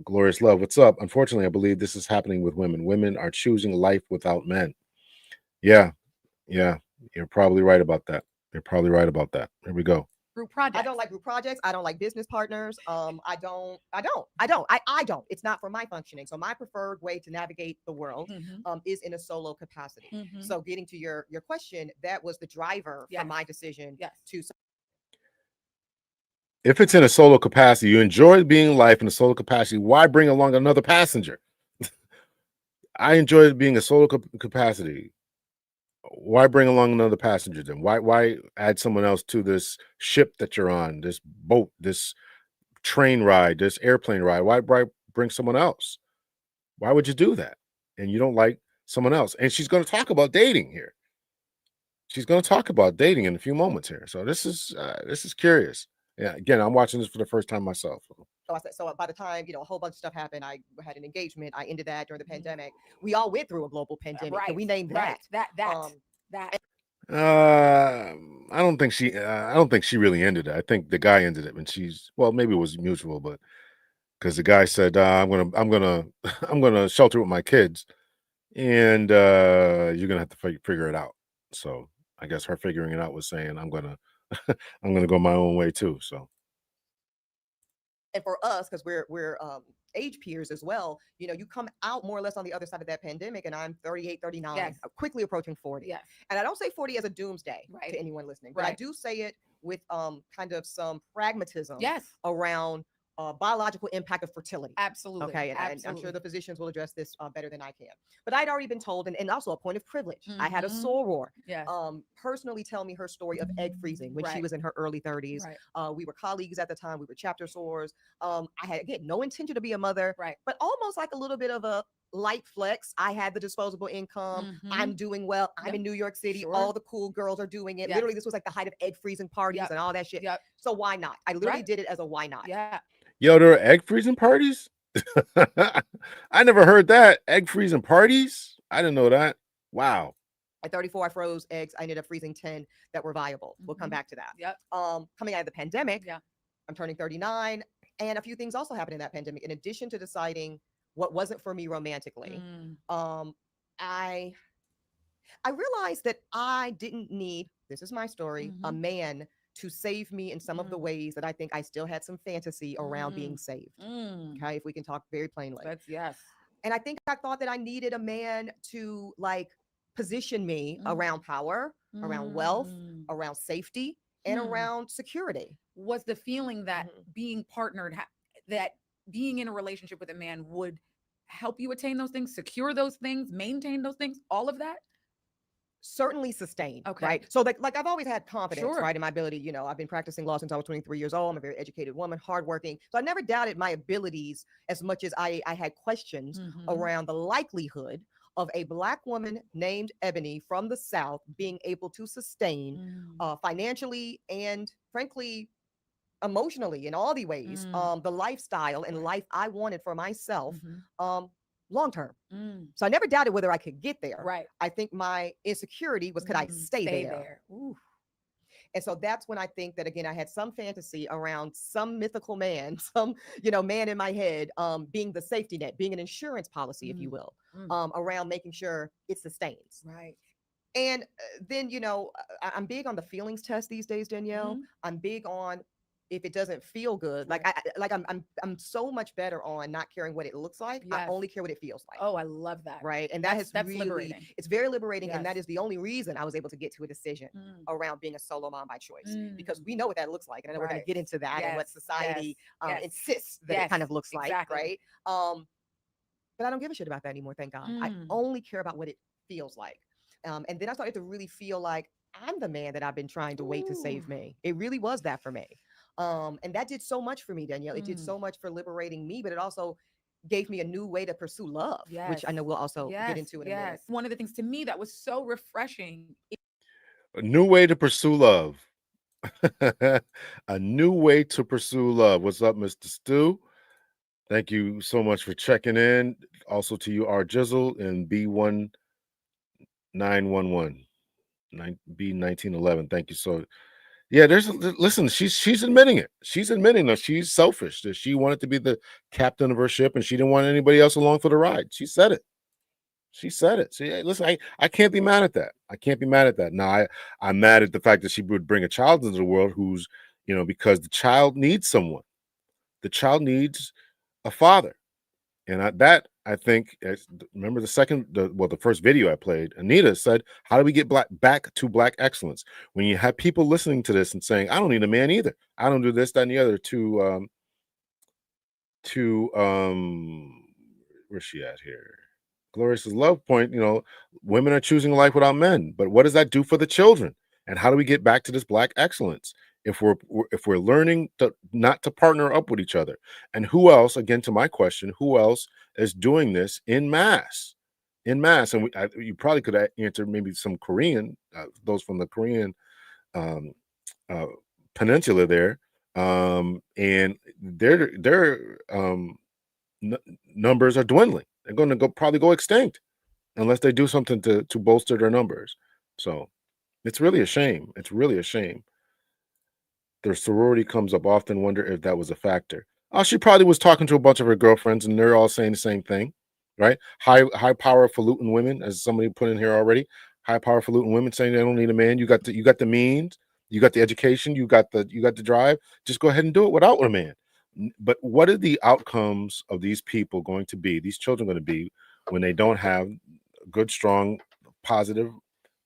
Glorious Love, what's up? Unfortunately, I believe this is happening with women. Women are choosing life without men. Yeah, you're probably right about that. Here we go. Group projects. I don't like group projects. I don't like business partners. I don't. It's not for my functioning. So my preferred way to navigate the world is in a solo capacity. So getting to your question, that was the driver for my decision to. If it's in a solo capacity, you enjoy being life in a solo capacity, why bring along another passenger? I enjoy being a solo capacity. Why bring along another passenger then? Why add someone else to this ship that you're on, this boat, this train ride, this airplane ride? Why bring someone else? Why would you do that? And you don't like someone else. And she's going to talk about dating here. She's going to talk about dating in a few moments here. So this is curious. Yeah, again, I'm watching this for the first time myself. So by the time, a whole bunch of stuff happened, I had an engagement. I ended that during the pandemic. We all went through a global pandemic. Right. Can we name that? That. I don't think she really ended it. I think the guy ended it when maybe it was mutual, but because the guy said, I'm gonna shelter with my kids, and you're gonna have to figure it out. So I guess her figuring it out was saying, I'm gonna go my own way too. So. And for us, because we're age peers as well, you come out more or less on the other side of that pandemic, and I'm 38, 39, quickly approaching 40. Yes. And I don't say 40 as a doomsday to anyone listening, but I do say it with kind of some pragmatism around biological impact of fertility. Absolutely. Okay. And I'm sure the physicians will address this better than I can. But I'd already been told, and also a point of privilege. I had a soror personally tell me her story of egg freezing when she was in her early 30s. We were colleagues at the time. We were chapter sorors. I had, again, no intention to be a mother, but almost like a little bit of a light flex. I had the disposable income. I'm doing well. I'm in New York City. All the cool girls are doing it. Literally, this was like the height of egg freezing parties and all that shit. So why not? I literally did it as a why not. Yo, there are egg freezing parties? I never heard that. Egg freezing parties? I didn't know that. Wow. At 34, I froze eggs. I ended up freezing 10 that were viable. We'll come back to that. Coming out of the pandemic, I'm turning 39. And a few things also happened in that pandemic. In addition to deciding what wasn't for me romantically, I realized that I didn't need, this is my story, a man to save me in some of the ways that I think I still had some fantasy around being saved. Okay, if we can talk very plainly. And I think I thought that I needed a man to position me around power, around wealth, around safety, and around security. Was the feeling that being partnered, that being in a relationship with a man would help you attain those things, secure those things, maintain those things, all of that? Certainly sustained. Right. So like I've always had confidence, right, in my ability. I've been practicing law since I was 23 years old. I'm a very educated woman, hardworking. So I never doubted my abilities as much as I had questions around the likelihood of a Black woman named Eboni from the South being able to sustain financially and frankly emotionally in all the ways the lifestyle and life I wanted for myself long term. So I never doubted whether I could get there. Right. I think my insecurity was could I stay there? Ooh. And so that's when I think that again I had some fantasy around some mythical man, some man in my head being the safety net, being an insurance policy, if you will, around making sure it sustains. Right. And then I'm big on the feelings test these days, Danielle. I'm big on if it doesn't feel good, like I'm so much better on not caring what it looks like. Yes. I only care what it feels like. Oh, I love that. Right. And that's really liberating. It's very liberating. Yes. And that is the only reason I was able to get to a decision around being a solo mom by choice, because we know what that looks like. And I know we're going to get into that and what society insists that it kind of looks like. Right. But I don't give a shit about that anymore. Thank God. I only care about what it feels like. And then I started to really feel like I'm the man that I've been trying to wait to save me. It really was that for me. And that did so much for me, Danielle. It did so much for liberating me, but it also gave me a new way to pursue love, which I know we'll also get into in a minute. One of the things to me that was so refreshing. A new way to pursue love. A new way to pursue love. What's up, Mr. Stu? Thank you so much for checking in. Also to you, R Jizzle and B1911. B1911. Thank you. So yeah, listen, she's admitting it. She's admitting that she's selfish, that she wanted to be the captain of her ship and she didn't want anybody else along for the ride. She said it. She said it. See, listen, I can't be mad at that. I can't be mad at that. Now I'm mad at the fact that she would bring a child into the world who's, because the child needs someone. The child needs a father. And I think, remember the first video I played, Anita said, how do we get back to Black excellence? When you have people listening to this and saying, I don't need a man either. I don't do this, that, and the other where's she at here? Glorious's love point, women are choosing a life without men, but what does that do for the children? And how do we get back to this Black excellence? If we're learning not to partner up with each other, and who else? Again, to my question, who else is doing this in mass? And you probably could answer maybe some Korean, those from the Korean peninsula there, and their numbers are dwindling. They're going to probably go extinct unless they do something to bolster their numbers. So it's really a shame. It's really a shame. Their sorority comes up often. Wonder if that was a factor. She probably was talking to a bunch of her girlfriends, and they're all saying the same thing, right? High power falutin women, as somebody put in here already. High power falutin women saying they don't need a man. You got the means, you got the education, you got the drive. Just go ahead and do it without a man. But what are the outcomes of these people going to be? These children going to be when they don't have good, strong, positive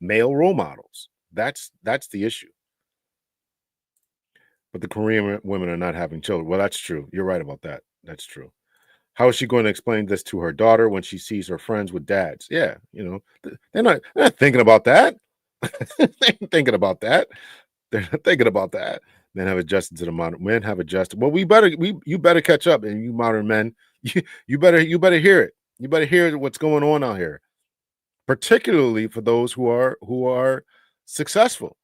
male role models? That's the issue. But the Korean women are not having children. Well, that's true. You're right about that. That's true. How is she going to explain this to her daughter when she sees her friends with dads? Yeah, they're not thinking about that. They ain't thinking about that. They're not thinking about that. Men have adjusted to the modern. Men have adjusted. Well, you better catch up, and you modern men, you better hear it. You better hear what's going on out here, particularly for those who are successful.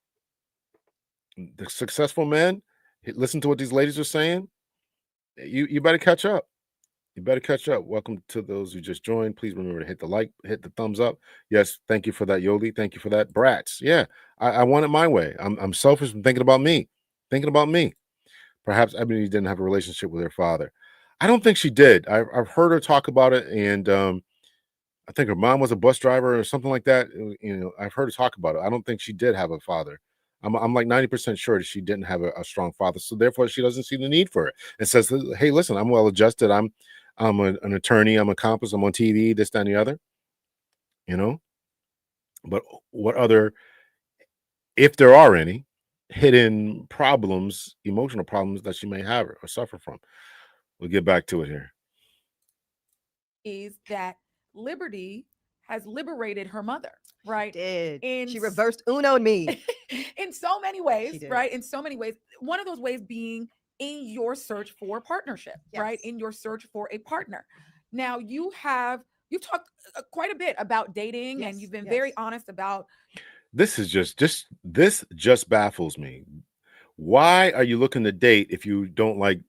The successful men. Listen to what these ladies are saying. You better catch up. You better catch up. Welcome to those who just joined. Please remember to hit the thumbs up. Yes, thank you for that, Yoli. Thank you for that, Brats. Yeah, I want it my way. I'm selfish and thinking about me. Perhaps Ebony didn't have a relationship with her father. I don't think she did. I've heard her talk about it, and I think her mom was a bus driver or something like that. I've heard her talk about it. I don't think she did have a father. I'm like 90% sure that she didn't have a strong father, so therefore she doesn't see the need for it. And says, "Hey, listen, I'm well adjusted. I'm an attorney. I'm accomplished. I'm on TV. This, that, and the other." But what other, if there are any, hidden problems, emotional problems that she may have or suffer from? We'll get back to it here. Is that Liberty has liberated her mother, right? She reversed Uno'd me. In so many ways, right? In so many ways. One of those ways being in your search for partnership, right? In your search for a partner. Now you have you've talked quite a bit about dating, and Yes, you've been yes. very honest about. This is this just baffles me. Why are you looking to date if you don't like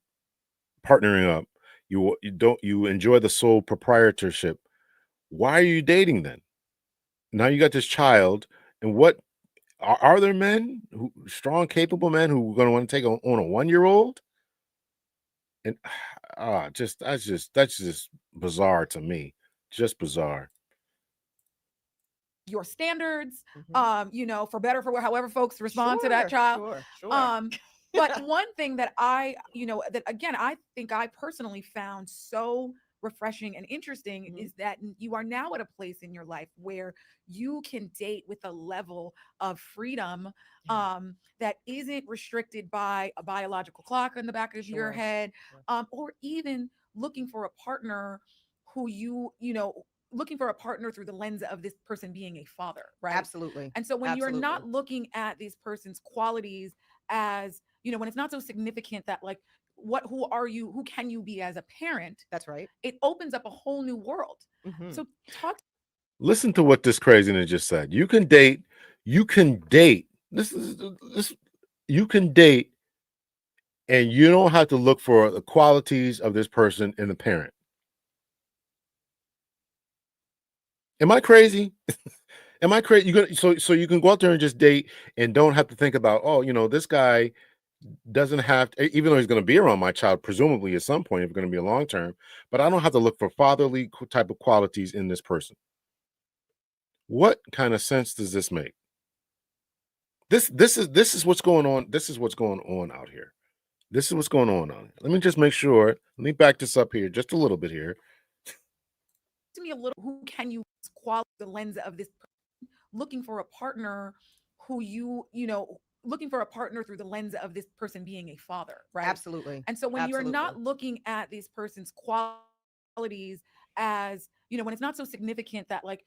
partnering up? You enjoy the sole proprietorship. Why are you dating then? Now you got this child, and what are there men who strong, capable men who are going to want to take on a 1-year-old? And that's just bizarre to me. Just bizarre. Your standards, Mhm. for better, for however folks respond to that child. Sure. But one thing that that again, I think I personally found so refreshing and interesting Mhm. is that you are now at a place in your life where you can date with a level of freedom Yeah. that isn't restricted by a biological clock in the back of your Sure. head, Sure. or even looking for a partner who looking for a partner through the lens of this person being a father, right? Absolutely. And so when you're Absolutely. not looking at these person's qualities as, when it's not so significant that like who are you, who can you be as a parent, That's right. it opens up a whole new world. Mhm. So talk. Listen to what this craziness just said. You can date. You can date. This. You can date, and you don't have to look for the qualities of this person in the parent. Am I crazy? Am I crazy? You gonna so you can go out there and just date and don't have to think about, oh, this guy doesn't have to, even though he's going to be around my child, presumably at some point, if it's going to be a long term, but I don't have to look for fatherly type of qualities in this person. What kind of sense does this make? This is what's going on. This is what's going on out here. This is what's going on out here. Let me just make sure. Let me back this up here just a little bit here. To me a little, who can you qualify the lens of this person, looking for a partner who looking for a partner through the lens of this person being a father, right? Absolutely. And so when you're not looking at these person's qualities as, when it's not so significant that like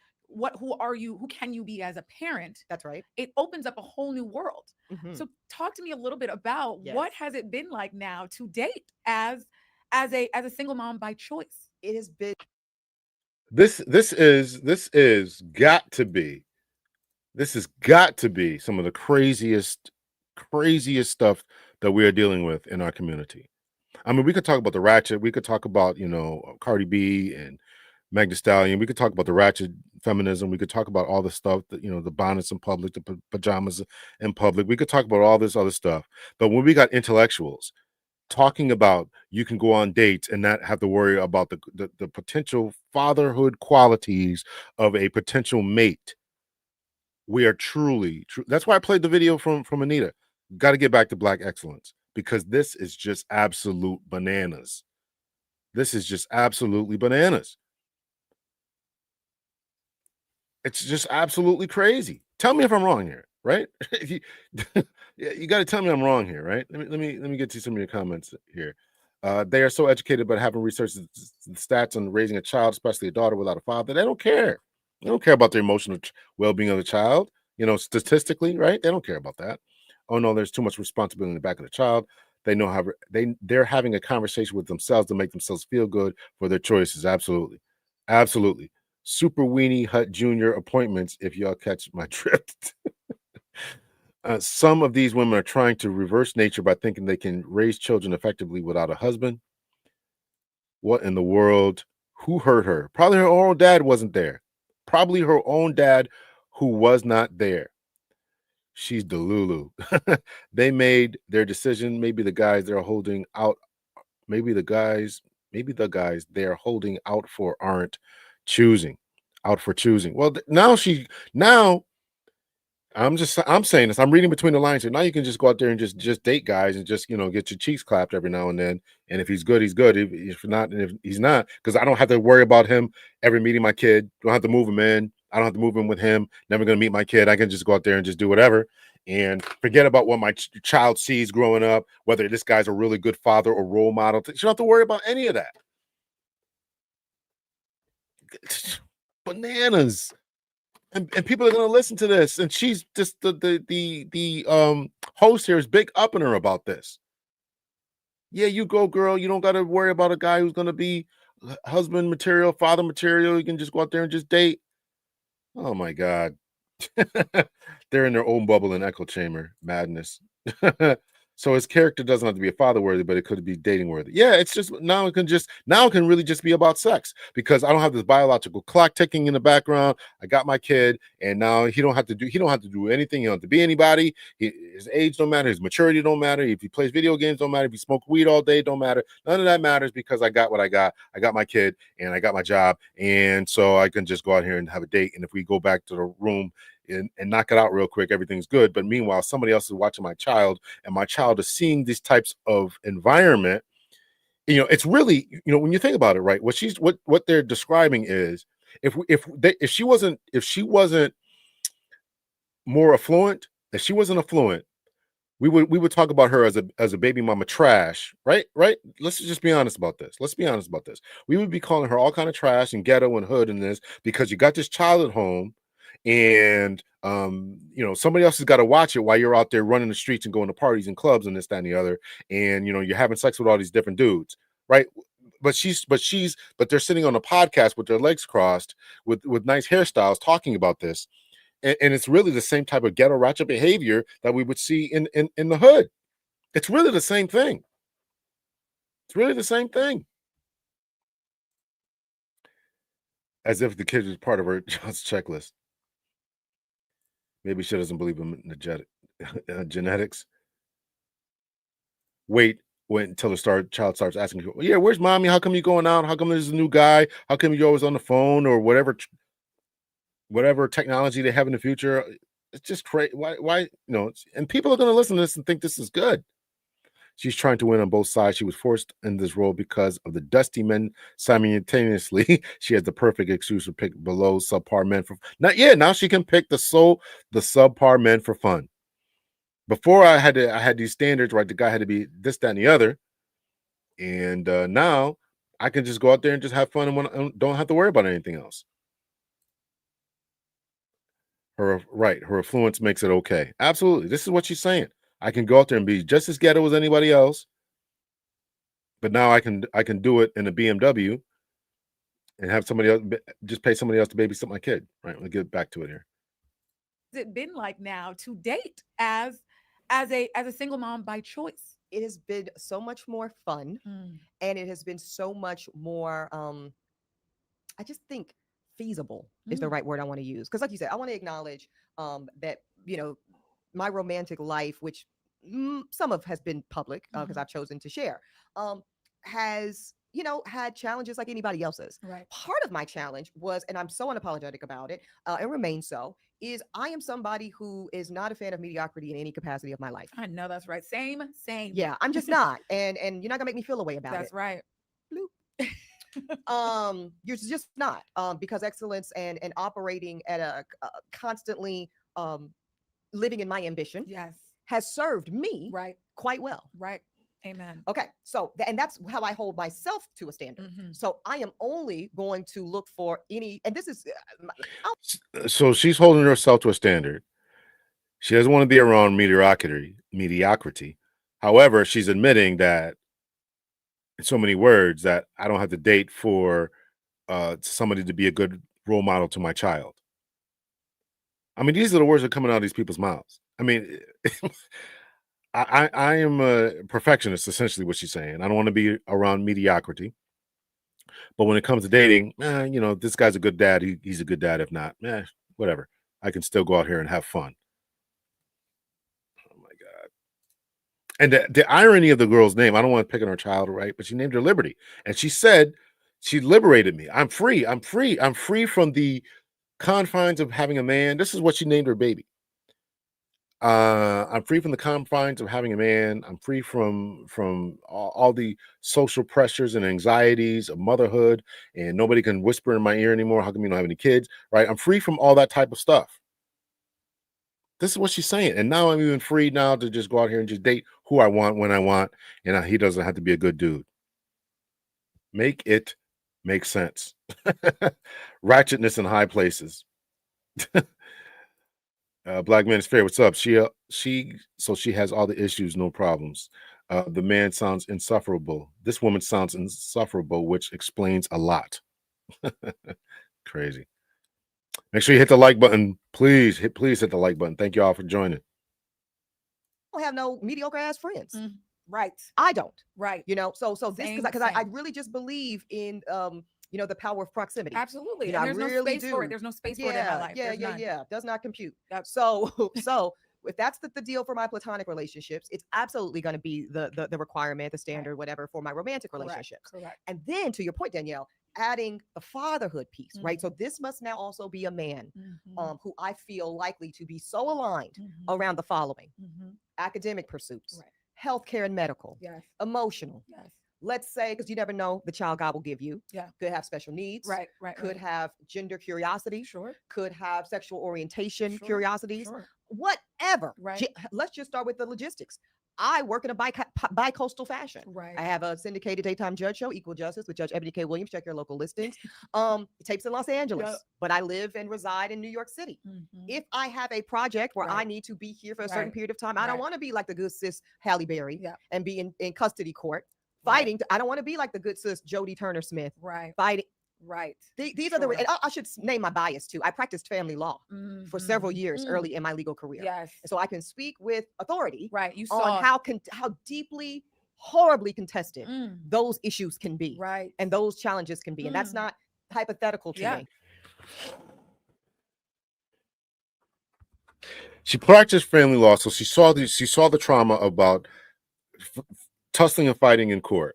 who are you, who can you be as a parent, That's right. it opens up a whole new world. Mhm. So talk to me a little bit about Yes. what has it been like now to date as a single mom by choice. It has been This is got to be. This has got to be some of the craziest stuff that we are dealing with in our community. I mean, we could talk about the ratchet. We could talk about, Cardi B and Meg Thee Stallion. We could talk about the ratchet feminism. We could talk about all the stuff that, the bonnets in public, the pajamas in public. We could talk about all this other stuff. But when we got intellectuals talking about you can go on dates and not have to worry about the potential fatherhood qualities of a potential mate, we are truly true. That's why I played the video from Anita. Got to get back to Black excellence because this is just absolute bananas. This is just absolutely bananas. It's just absolutely crazy. Tell me if I'm wrong here, right? you got to tell me I'm wrong here, right? Let me get to some of your comments here. They are so educated, but haven't researched the stats on raising a child, especially a daughter without a father. They don't care. They don't care about the emotional well-being of the child. Statistically, right? They don't care about that. Oh no, there's too much responsibility in the back of the child. They know how they're having a conversation with themselves to make themselves feel good for their choices. Absolutely, absolutely. Super Weenie Hut Jr. appointments, if y'all catch my drift. Some of these women are trying to reverse nature by thinking they can raise children effectively without a husband. What in the world? Who hurt her? Probably her own dad wasn't there. Probably her own dad who was not there. She's Delulu. They made their decision. Maybe the guys they're holding out, maybe the guys they're holding out for aren't out for choosing. Well, now I'm saying this. I'm reading between the lines here. Now you can just go out there and just date guys and just get your cheeks clapped every now and then. And if he's good, he's good. If not, and if he's not, because I don't have to worry about him ever meeting my kid. Don't have to move him in. I don't have to move in with him. Never gonna meet my kid. I can just go out there and just do whatever and forget about what my child sees growing up. Whether this guy's a really good father or role model. You don't have to worry about any of that. Bananas. And people are going to listen to this, and she's just the host here is big up in her about this. Yeah, you go, girl. You don't got to worry about a guy who's going to be husband material, father material. You can just go out there and just date. Oh my God. They're in their own bubble and echo chamber. Madness. So his character doesn't have to be a father worthy, but it could be dating worthy. Yeah, it's just now it can really just be about sex, because I don't have this biological clock ticking in the background. I got my kid, and now he don't have to do anything. He don't have to be anybody. His age don't matter, his maturity don't matter. If he plays video games don't matter. If he smoke weed all day don't matter. None of that matters, because I got what I got. I got my kid and I got my job, and so I can just go out here and have a date. And if we go back to the room and knock it out real quick, everything's good. But meanwhile, somebody else is watching my child, and my child is seeing these types of environment. It's really, when you think about it, right? What they're describing is, if she wasn't more affluent, if she wasn't affluent, we would talk about her as a baby mama trash, right? Let's just be honest about this. We would be calling her all kind of trash and ghetto and hood and this, because you got this child at home, and somebody else has got to watch it while you're out there running the streets and going to parties and clubs and this, that, and the other, and you're having sex with all these different dudes, right? But they're sitting on a podcast with their legs crossed, with nice hairstyles, talking about this, and it's really the same type of ghetto ratchet behavior that we would see in the hood. It's really the same thing. As if the kid was part of her checklist. Maybe she doesn't believe in genetics. Wait until the child starts asking, yeah, where's mommy? How come you going out? How come there's a new guy? How come you're always on the phone, or whatever technology they have in the future? It's just crazy. Why? And people are going to listen to this and think this is good. She's trying to win on both sides. She was forced in this role because of the dusty men simultaneously. She has the perfect excuse to pick below subpar men for now she can pick the subpar men for fun. Before I had these standards, right? The guy had to be this, that, and the other. And now I can just go out there and just have fun and don't have to worry about anything else. Her affluence makes it okay. Absolutely. This is what she's saying. I can go out there and be just as ghetto as anybody else, but now I can do it in a BMW and have somebody else, just pay somebody else to babysit my kid. Right? We'll get back to it here. Has it been like now to date as a single mom by choice? It has been so much more fun, and it has been so much more. I just think feasible is the right word I want to use, because, like you said, I want to acknowledge that my romantic life, which some of has been public because I've chosen to share, has had challenges like anybody else's. Right. Part of my challenge was, and I'm so unapologetic about it, and remain so, is I am somebody who is not a fan of mediocrity in any capacity of my life. I know that's right. Same. Yeah, I'm just not, and you're not gonna make me feel a way about that's it. Right. You're just not, because excellence and operating at a constantly living in my ambition, yes, has served me quite well. Right. Amen. Okay, so and that's how I hold myself to a standard. So I am only going to look for any, and this is so she's holding herself to a standard. She doesn't want to be around mediocrity. However, she's admitting that in so many words that I don't have to date for somebody to be a good role model to my child. I mean, these are the words that are coming out of these people's mouths. I mean, I am a perfectionist, essentially what she's saying. I don't want to be around mediocrity. But when it comes to dating, this guy's a good dad. He's a good dad. If not, whatever. I can still go out here and have fun. Oh, my God. And the irony of the girl's name, I don't want to pick on her child, right? But she named her Liberty. And she said, she liberated me. I'm free. I'm free from the confines of having a man. This is what she named her baby. I'm free from the confines of having a man. I'm free from all the social pressures and anxieties of motherhood, and nobody can whisper in my ear anymore. How come you don't have any kids? Right? I'm free from all that type of stuff. This is what she's saying. And now I'm even free now to just go out here and just date who I want when I want, and he doesn't have to be a good dude. Make it make sense. Ratchetness in high places. Black Man is fair. What's up? She has all the issues, no problems. The man sounds insufferable. This woman sounds insufferable, which explains a lot. Crazy. Make sure you hit the like button. Please hit the like button. Thank you all for joining. I don't have no mediocre ass friends. Right. I don't. Right. You know, so this, Same, because I same. really just believe in you know, the power of proximity. Absolutely. You know, And there's I no really space for it. do. There's no space for it in my life. There's none. Does not compute. Yep. So if that's the deal for my platonic relationships, it's absolutely going to be the requirement, the standard, whatever, for my romantic relationships. Correct. And then, to your point, Danielle, adding the fatherhood piece, right? So this must now also be a man who I feel likely to be so aligned around the following: academic pursuits, healthcare and medical, emotional. Let's say, because you never know the child God will give you. Could have special needs. Could have gender curiosity. Could have sexual orientation curiosities. Whatever. Let's just start with the logistics. I work in a bi-coastal fashion. I have a syndicated daytime judge show, Equal Justice, with Judge Eboni K. Williams. Check your local listings. It tapes in Los Angeles, but I live and reside in New York City. If I have a project where I need to be here for a certain period of time, I don't want to be like the good sis Halle Berry and be in custody court fighting. I don't want to be like the good sis Jodie Turner Smith fighting. These are the, and I should name my bias too. I practiced family law for several years early in my legal career. And so I can speak with authority You saw on how deeply, horribly contested those issues can be. And those challenges can be. And that's not hypothetical to me. She practiced family law, so she saw the trauma about tussling and fighting in court.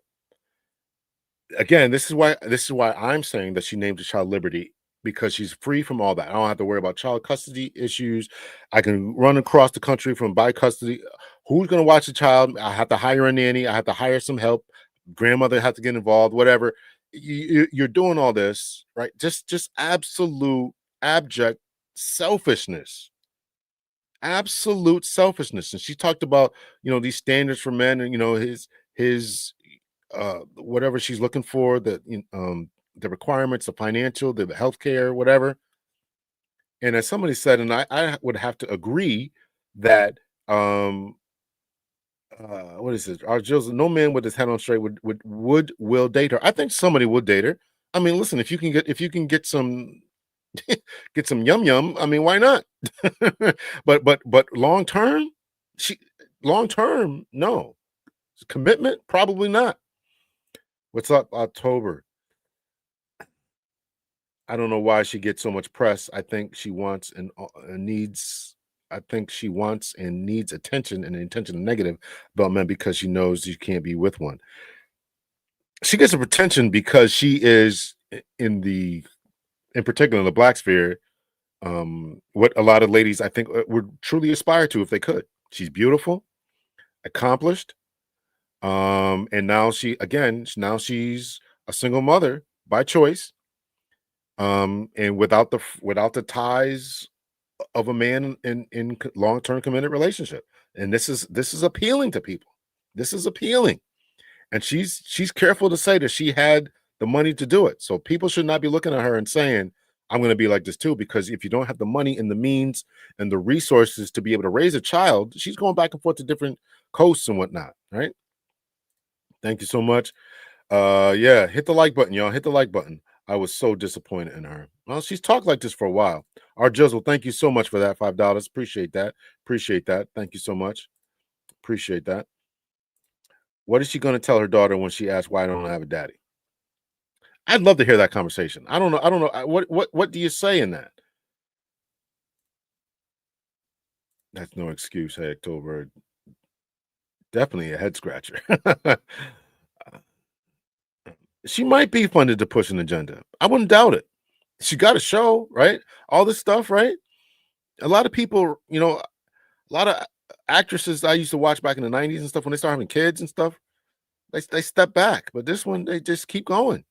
Again, this is why I'm saying that she named the child Liberty, because she's free from all that. I don't have to worry about child custody issues. I can run across the country from by custody. Who's going to watch the child? I have to hire a nanny. I have to hire some help. Grandmother has to get involved. Whatever. You're doing all this, right? Just absolute abject selfishness. Absolute selfishness. And she talked about, these standards for men, and his whatever she's looking for, the requirements, the financial, the healthcare, whatever. And as somebody said, and I would have to agree that what is it? Our Jill's, no man with his head on straight will date her. I think somebody would date her. I mean, listen, if you can get some get some yum, I mean, why not? but long term, no. Commitment, probably not. What's up, October? I don't know why she gets so much press. I think she wants and needs. I think she wants and needs attention, and the intention is negative about men because she knows you can't be with one. She gets attention because she is in particular in the Black sphere, what a lot of ladies I think would truly aspire to if they could. She's beautiful, accomplished, and now she's a single mother by choice, and without the ties of a man in long-term committed relationship. And this is appealing to people. This is appealing, and she's careful to say that she had the money to do it. So people should not be looking at her and saying, I'm going to be like this too, because if you don't have the money and the means and the resources to be able to raise a child, she's going back and forth to different coasts and whatnot, right? Thank you so much. Hit the like button, y'all. Hit the like button. I was so disappointed in her. Well, she's talked like this for a while. Our Jizzle, thank you so much for that $5. Appreciate that. Thank you so much. Appreciate that. What is she going to tell her daughter when she asks why I don't have a daddy? I'd love to hear that conversation. I don't know. What do you say in that? That's no excuse, hey, October. Definitely a head scratcher. She might be funded to push an agenda. I wouldn't doubt it. She got a show, right? All this stuff, right? A lot of people, a lot of actresses I used to watch back in the 90s and stuff, when they start having kids and stuff, they step back. But this one, they just keep going.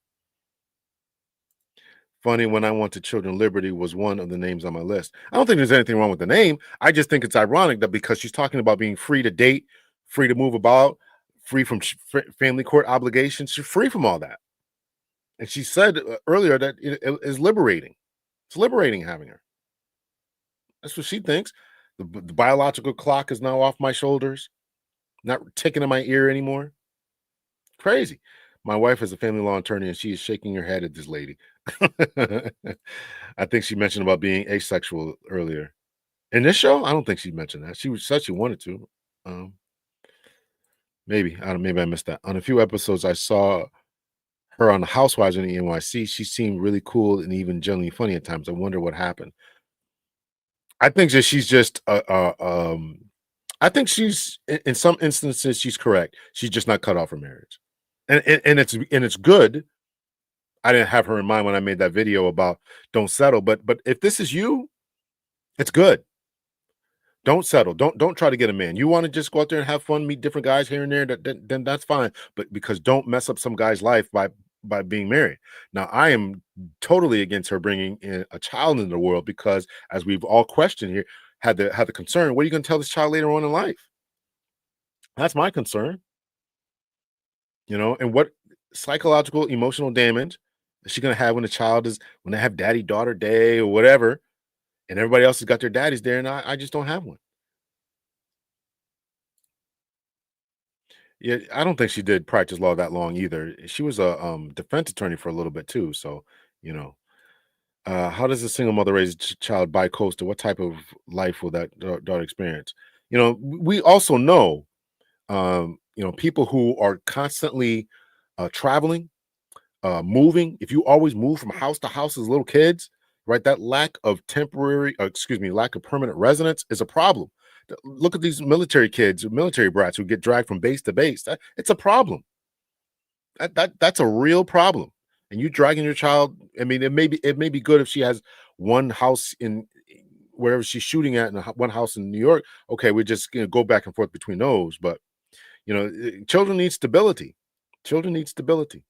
Funny, when I wanted children, Liberty was one of the names on my list. I don't think there's anything wrong with the name. I just think it's ironic that because she's talking about being free to date, free to move about, free from family court obligations, she's free from all that. And she said earlier that it is liberating. It's liberating having her. That's what she thinks. The biological clock is now off my shoulders. not ticking in my ear anymore. Crazy. My wife is a family law attorney, and she is shaking her head at this lady. I think she mentioned about being asexual earlier. In this show, I don't think she mentioned that. She said she wanted to. Maybe I missed that. On a few episodes, I saw her on the Housewives in the NYC. She seemed really cool and even genuinely funny at times. I wonder what happened. I think that she's just I think she's in some instances she's correct. She's just not cut off for marriage, and it's good. I didn't have her in mind when I made that video about don't settle, but if this is you, it's good. Don't settle. Don't try to get a man. You want to just go out there and have fun, meet different guys here and there. Then that's fine. But because don't mess up some guy's life by being married. Now, I am totally against her bringing in a child into the world because, as we've all questioned here, had the concern. What are you going to tell this child later on in life? That's my concern. And what psychological, emotional damage is she going to have when when they have daddy-daughter day or whatever, and everybody else has got their daddies there, and I just don't have one. Yeah, I don't think she did practice law that long either. She was a defense attorney for a little bit too. So, how does a single mother raise a child bi-coastal? What type of life will that daughter experience? We also know, people who are constantly traveling, moving. If you always move from house to house as little kids, right? That lack of lack of permanent residence is a problem. Look at these military kids, military brats who get dragged from base to base. It's a problem. That's a real problem. And you dragging your child. I mean, it may be good if she has one house in wherever she's shooting at, and one house in New York. Okay, we just go back and forth between those. But children need stability. Children need stability.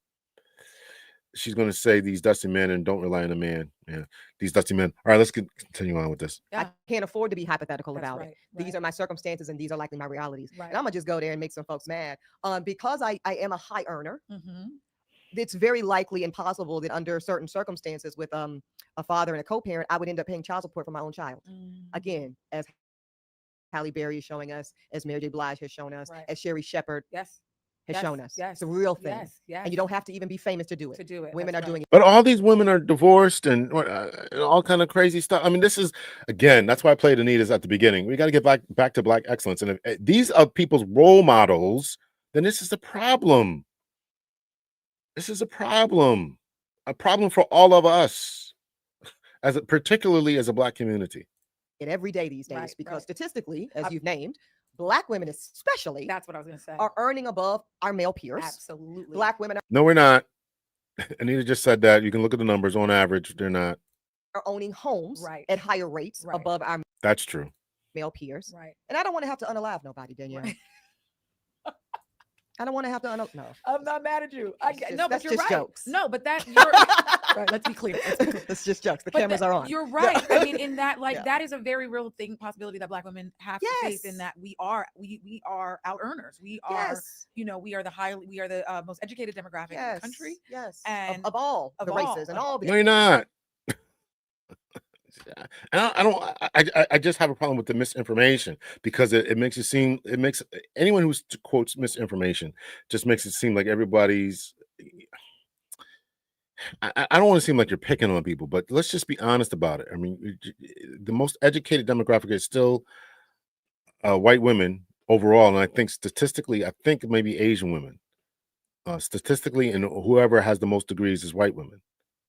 She's going to say these dusty men and don't rely on a man. Yeah, these dusty men. All right, let's continue on with this. I can't afford to be hypothetical That's about right, it. These are my circumstances, and these are likely my realities. Right. And I'm gonna just go there and make some folks mad. Because I am a high earner. Mhm. It's very likely and possible that under certain circumstances, with a father and a co-parent, I would end up paying child support for my own child. Again, as Halle Berry is showing us, as Mary J. Blige has shown us, Right. as Sherry Shepherd Yes. has shown us. Yes. It's a real thing. Yes. Yes. And you don't have to even be famous to do it. Women That's are doing it. But all these women are divorced and all kind of crazy stuff. I mean, this is, again, that's why I played Anita's at the beginning. We got to get back to Black excellence. And if these are people's role models, then this is a problem. This is a problem for all of us, particularly as a Black community. it every day these days, Right, because right. statistically, as you've named, Black women especially That's what I was going to say. are earning above our male peers. Absolutely. Black women No, we're not. Anita just said that. You can look at the numbers. On average, they're not. are owning homes Right. at higher rates Right. above our That's true. male peers. Right. And I don't want to have to unalive nobody, Danielle. Right. I don't want to have to No, I'm not mad at you. No, but that's you're just right. jokes. No, but that you're right. Let's be clear. It's just jokes. The But cameras are on. You're right. I mean, in that, Yeah. that is a very real possibility that Black women have to face. In Yes. that we are out earners. We are, Yes. we are the most educated demographic in Yes. the country. Yes. And Of all of the all, races and of all No, the you're not. I just have a problem with the misinformation because it makes anyone who quotes misinformation just makes it seem like everybody's. I don't want to seem like you're picking on people, but let's just be honest about it. I mean, the most educated demographic is still white women overall, and I think statistically, maybe Asian women. Statistically, and whoever has the most degrees is white women.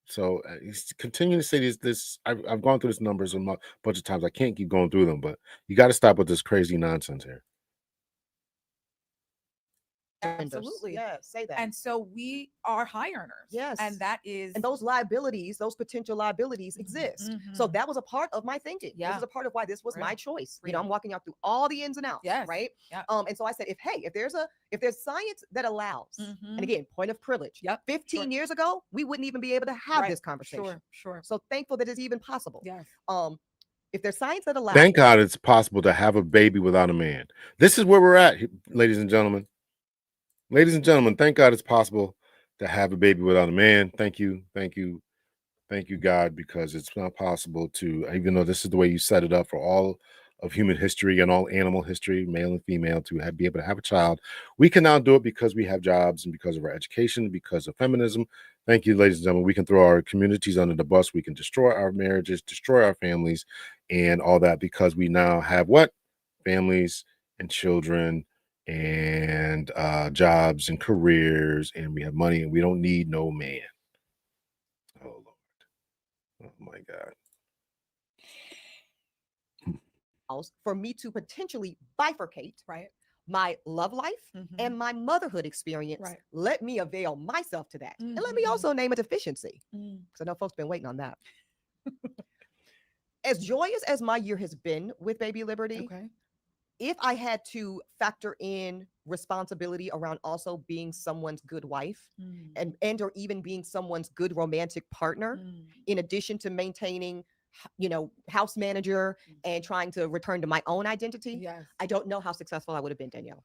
So he's continuing to say this. I've gone through these numbers a bunch of times. I can't keep going through them, but you got to stop with this crazy nonsense here. absolutely. Yeah, say that. And so we are high earners. Yes. And that is, And those liabilities, those potential liabilities exist. So that was a part of my thinking. Yeah. This was a part of why this was Real. my choice. Real. I'm walking out through all the ins and outs. Yes. Right. Yeah. And so I said, if there's science that allows, and again, point of privilege. Yep. 15 years ago, we wouldn't even be able to have Right. this conversation. Sure. So thankful that it's even possible. Yes. If there's science that allows, Thank God it's possible to have a baby without a man. This is where we're at, ladies and gentlemen. Ladies and gentlemen, thank God it's possible to have a baby without a man. Thank you, God, because it's not possible to, even though this is the way you set it up for all of human history and all animal history, male and female, to be able to have a child. We can now do it because we have jobs and because of our education, because of feminism. Thank you, ladies and gentlemen. We can throw our communities under the bus. We can destroy our marriages, destroy our families, and all that because we now have what? Families and children and jobs and careers, and we have money, and we don't need no man. Oh, Lord. Oh, my God. For me to potentially bifurcate Right. my love life Mhm. and my motherhood experience. Right. Let me avail myself to that. And let me Mhm. also name a deficiency, Mm. because I know folks been waiting on that. As joyous as my year has been with Baby Liberty, Okay. if I had to factor in responsibility around also being someone's good wife Mm. and or even being someone's good romantic partner, Mm. in addition to maintaining, house manager and trying to return to my own identity, Yes. I don't know how successful I would have been, Danielle.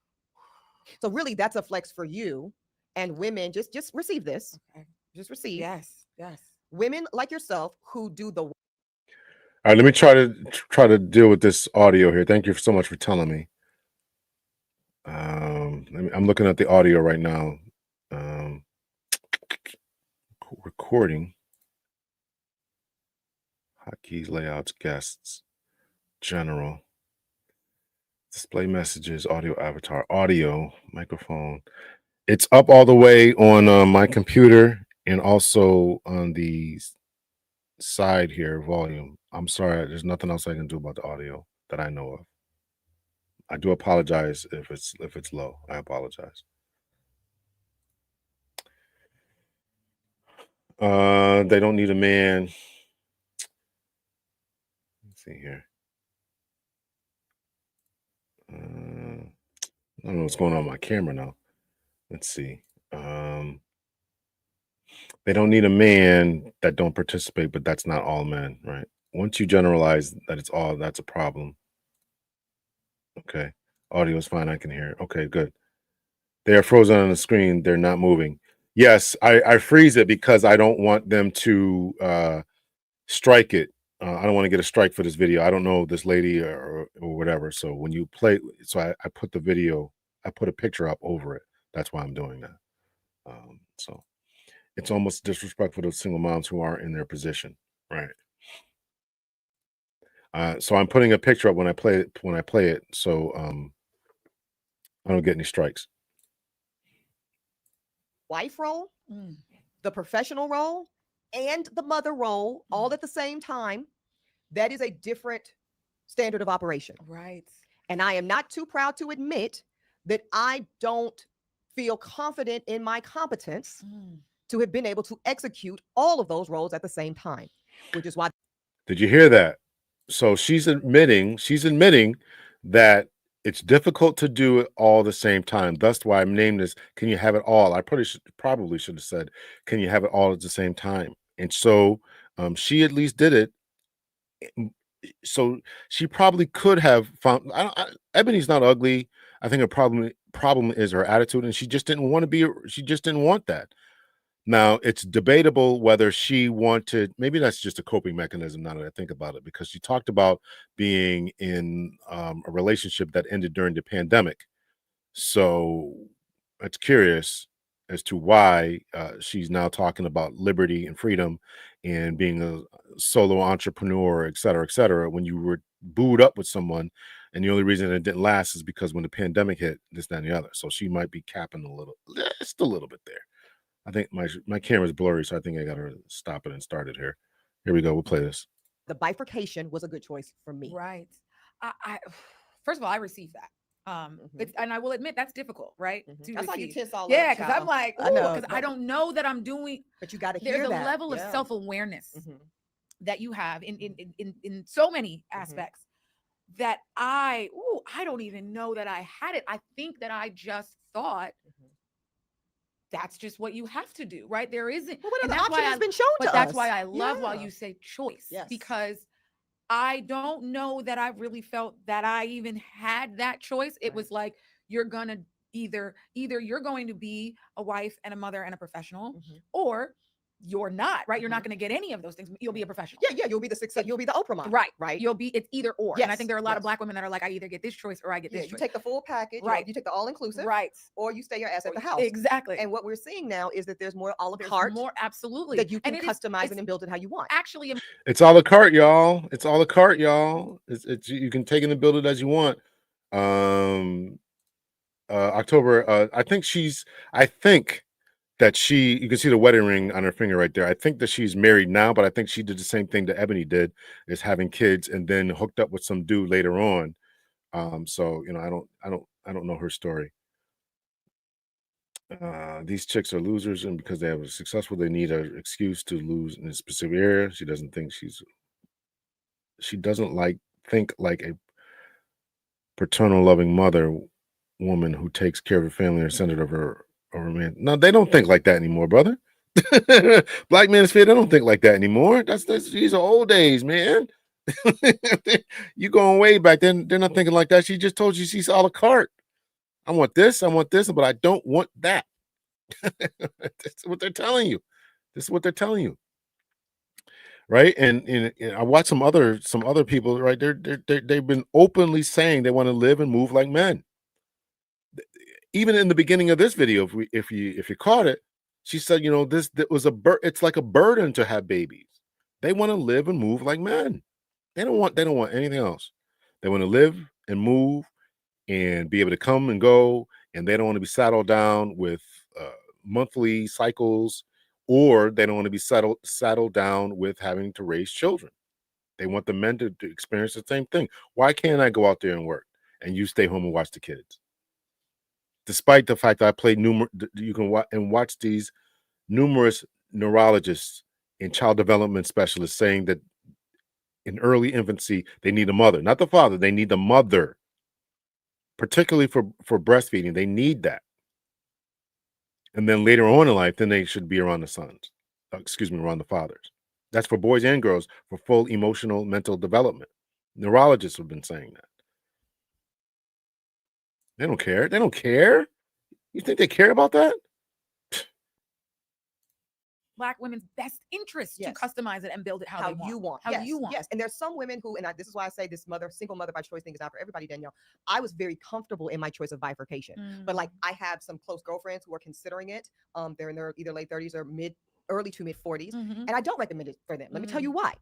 So really, that's a flex for you. And women, just receive this. Okay. Just receive. Yes. Yes. Women like yourself who do the All right, let me try to deal with this audio here. Thank you so much for telling me. I'm looking at the audio right now. Recording, hotkeys, layouts, guests, general, display messages, audio avatar, audio, microphone. It's up all the way on my computer and also on the side here, volume. I'm sorry, there's nothing else I can do about the audio that I know of. I do apologize if it's low. I apologize. They don't need a man. Let's see here. I don't know what's going on with my camera now. Let's see. They don't need a man that don't participate, but that's not all men, right? Once you generalize that it's all, that's a problem. Okay. Audio is fine. I can hear it. Okay, good. They are frozen on the screen. They're not moving. Yes, I freeze it because I don't want them to strike it. I don't want to get a strike for this video. I don't know this lady or whatever. So when you play, so I put the video, I put a picture up over it. That's why I'm doing that. So it's almost disrespectful to single moms who aren't in their position, right? So I'm putting a picture up when I play it, so I don't get any strikes. wife role, Mm. the professional role, and the mother role all at the same time. That is a different standard of operation. Right. And I am not too proud to admit that I don't feel confident in my competence to have been able to execute all of those roles at the same time, which is why. Did you hear that? So she's admitting that it's difficult to do it all the same time. That's why I'm named this. Can you have it all? I probably should have said, can you have it all at the same time? And so she at least did it. So she probably could have found. Ebony's not ugly. I think her problem is her attitude, and she just didn't want to be. She just didn't want that. Now, it's debatable whether she wanted, maybe that's just a coping mechanism now that I think about it, because she talked about being in a relationship that ended during the pandemic. So it's curious as to why she's now talking about liberty and freedom and being a solo entrepreneur, et cetera, when you were booed up with someone. And the only reason it didn't last is because when the pandemic hit, this, that, and the other. So she might be capping just a little bit there. I think my camera's blurry, so I think I gotta stop it and start it here. Here we go. We'll play this. The bifurcation was a good choice for me. Right. I first of all, I received that. And I will admit that's difficult, right? To That's how you receive. tense all Yeah, up, because I'm child. like, I know, because I don't know that I'm doing. but you got to There's hear a that. level of Yeah. self-awareness that you have in so many aspects that I don't even know that I had it. I think that I just thought that's just what you have to do, right? There isn't. Well, what And other that's option why has been shown to but us? that's why I love while Yeah. you say choice, Yes. because I don't know that I really felt that I even had that choice. It was like, you're gonna either you're going to be a wife and a mother and a professional, or you're not, right? You're not going to get any of those things. You'll be a professional. Yeah, you'll be the success. You'll be the Oprah mom. Right. Right. You'll be, it's either or. And I Yes, think there are a lot of yes. Black women that are like, I either get this choice or I get Yeah, this you choice. take the full package. Right. You take the all inclusive. Right. Or you stay your ass at the house. Exactly. And what we're seeing now is that there's more a la There's carte more, absolutely, that you can and customize it's it and build it how you want. actually It's a la carte, y'all. It's a la carte, y'all. It's you can take it and build it as you want. October. I think that you can see the wedding ring on her finger right there. I think that she's married now, but I think she did the same thing that Eboni did, is having kids and then hooked up with some dude later on. So I don't know her story. These chicks are losers, and because they have a successful, they need an excuse to lose in a specific area. She doesn't think think like a paternal loving mother woman who takes care of her family or centered of her man. No, they don't think like that anymore, brother. Black manosphere, they don't think like that anymore. These are old days, man. You going way back then. They're not thinking like that. She just told you she's a la carte. I want this, but I don't want that. That's what they're telling you. This is what they're telling you. Right. And I watched some other people, right? They've been openly saying they want to live and move like men. Even in the beginning of this video, if you caught it, she said, it's like a burden to have babies. They want to live and move like men. They don't want anything else. They want to live and move and be able to come and go, and they don't want to be saddled down with monthly cycles, or they don't want to be saddled down with having to raise children. They want the men to experience the same thing. Why can't I go out there and work and you stay home and watch the kids? Despite the fact that I played you can watch these numerous neurologists and child development specialists saying that in early infancy, they need a mother, not the father. They need the mother, particularly for breastfeeding. They need that. And then later on in life, then they should be around the sons. Around the fathers. That's for boys and girls for full emotional, mental development. Neurologists have been saying that. They don't care. They don't care. You think they care about that? Black women's best interest to customize it and build it how they want. You want. How you want. Yes. And there's some women who, this is why I say this single mother by choice thing is not for everybody, Danielle. I was very comfortable in my choice of bifurcation. But like I have some close girlfriends who are considering it. They're in their either late 30s or early to mid 40s. And I don't recommend it for them. Let me tell you why.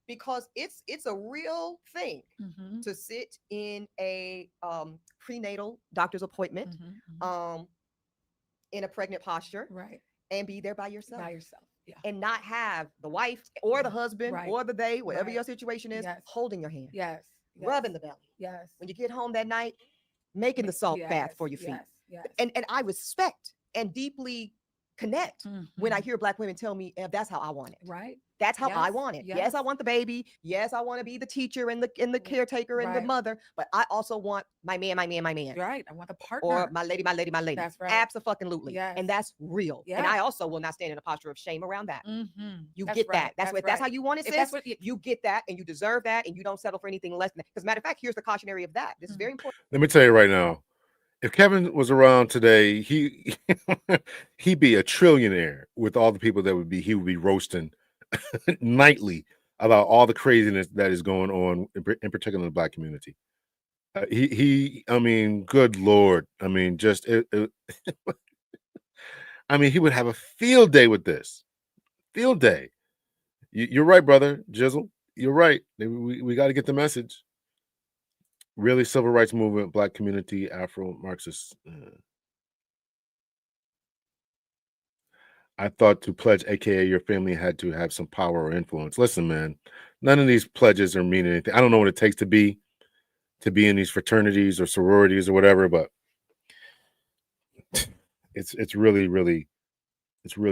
Because it's a real thing to sit in a prenatal doctor's appointment in a pregnant posture. Right. And be there by yourself. Yeah. And not have the wife or the husband or the they, whatever your situation is, holding your hand. Yes. Rubbing the belly. Yes. When you get home that night, making the salt bath for your feet. Yes. And I respect and deeply connect when I hear Black women tell me, that's how I want it. Right. That's how I want it. Yes, I want the baby. Yes, I want to be the teacher and the caretaker and the mother. But I also want my man. Right. I want the partner. Or my lady. That's right. Absolutely. Yes. And that's real. Yeah. And I also will not stand in a posture of shame around that. You get that. That's how you want it, sis. That's what you get that, and you deserve that, and you don't settle for anything less than that. Because matter of fact, here's the cautionary of that. This is very important. Let me tell you right now. If Kevin was around today, he'd be a trillionaire with all the people he would be roasting nightly about all the craziness that is going on, in particular in the Black community. I mean, good Lord. I mean, I mean, he would have a field day with this. Field day. You're right, brother Jizzle. You're right. We got to get the message. Really, civil rights movement, Black community, Afro-Marxists. I thought to pledge, aka your family had to have some power or influence. Listen, man, none of these pledges are mean anything. I don't know what it takes to be in these fraternities or sororities or whatever, but it's really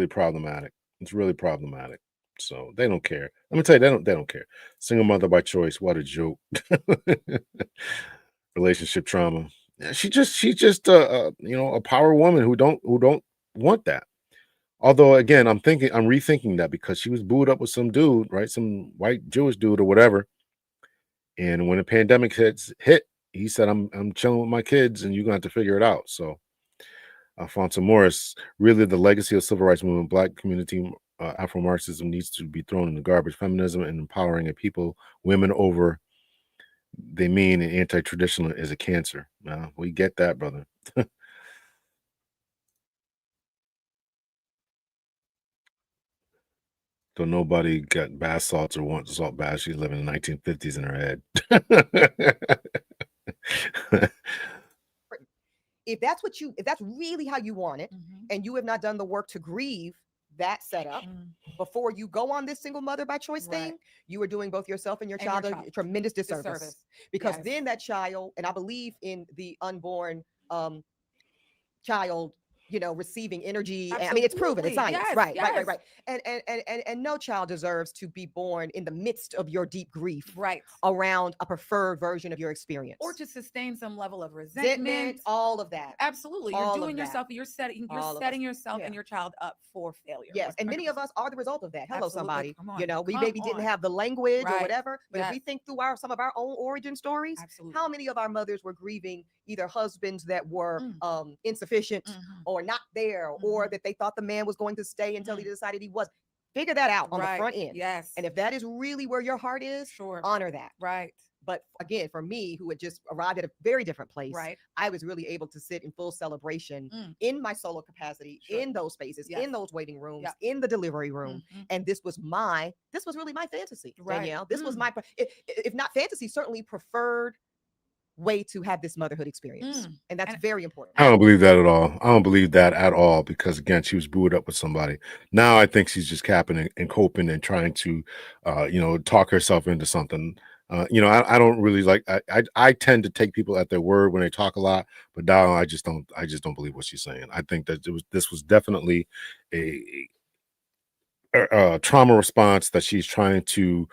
problematic. It's really problematic. So they don't care. Let me tell you, they don't care. Single mother by choice. What a joke. Relationship trauma. She just a power woman who don't want that. Although again, I'm rethinking that because she was booed up with some dude, right? Some white Jewish dude or whatever. And when the pandemic hit, he said, I'm chilling with my kids and you're gonna have to figure it out. So Alfonso Morris, really the legacy of civil rights movement, Black community Afro-Marxism needs to be thrown in the garbage. Feminism and empowering a people, women over they mean, and anti-traditional is a cancer. We get that, brother. So nobody got bath salts or wants salt baths. She's living in the 1950s in her head. If that's really how you want it, and you have not done the work to grieve that setup before you go on this single mother by choice thing, you are doing both yourself and your child a tremendous disservice. Because then that child, and I believe in the unborn child, receiving energy. I mean, it's proven, it's science. Yes, right. yes. Right. And no child deserves to be born in the midst of your deep grief, around a preferred version of your experience, or to sustain some level of resentment, all of that. Absolutely. You're doing yourself, you're setting yourself and your child up for failure. Yes. 100%. And many of us are the result of that. Hello, Absolutely. somebody. We maybe didn't have the language or whatever, but if we think through some of our own origin stories, how many of our mothers were grieving either husbands that were insufficient or not there, or that they thought the man was going to stay until he decided he was. Figure that out on the front end. Yes. And if that is really where your heart is, honor that. Right. But again, for me, who had just arrived at a very different place, I was really able to sit in full celebration in my solo capacity, in those spaces, in those waiting rooms, in the delivery room. And this was really my fantasy, Danielle. This was my, if not fantasy, certainly preferred way to have this motherhood experience. And that's very important. I don't believe that at all. I don't believe that at all, because again, she was booed up with somebody. Now I think she's just capping and coping and trying to talk herself into something. I don't really like, I tend to take people at their word when they talk a lot, but now I just don't believe what she's saying. I think that this was definitely a trauma response that she's trying to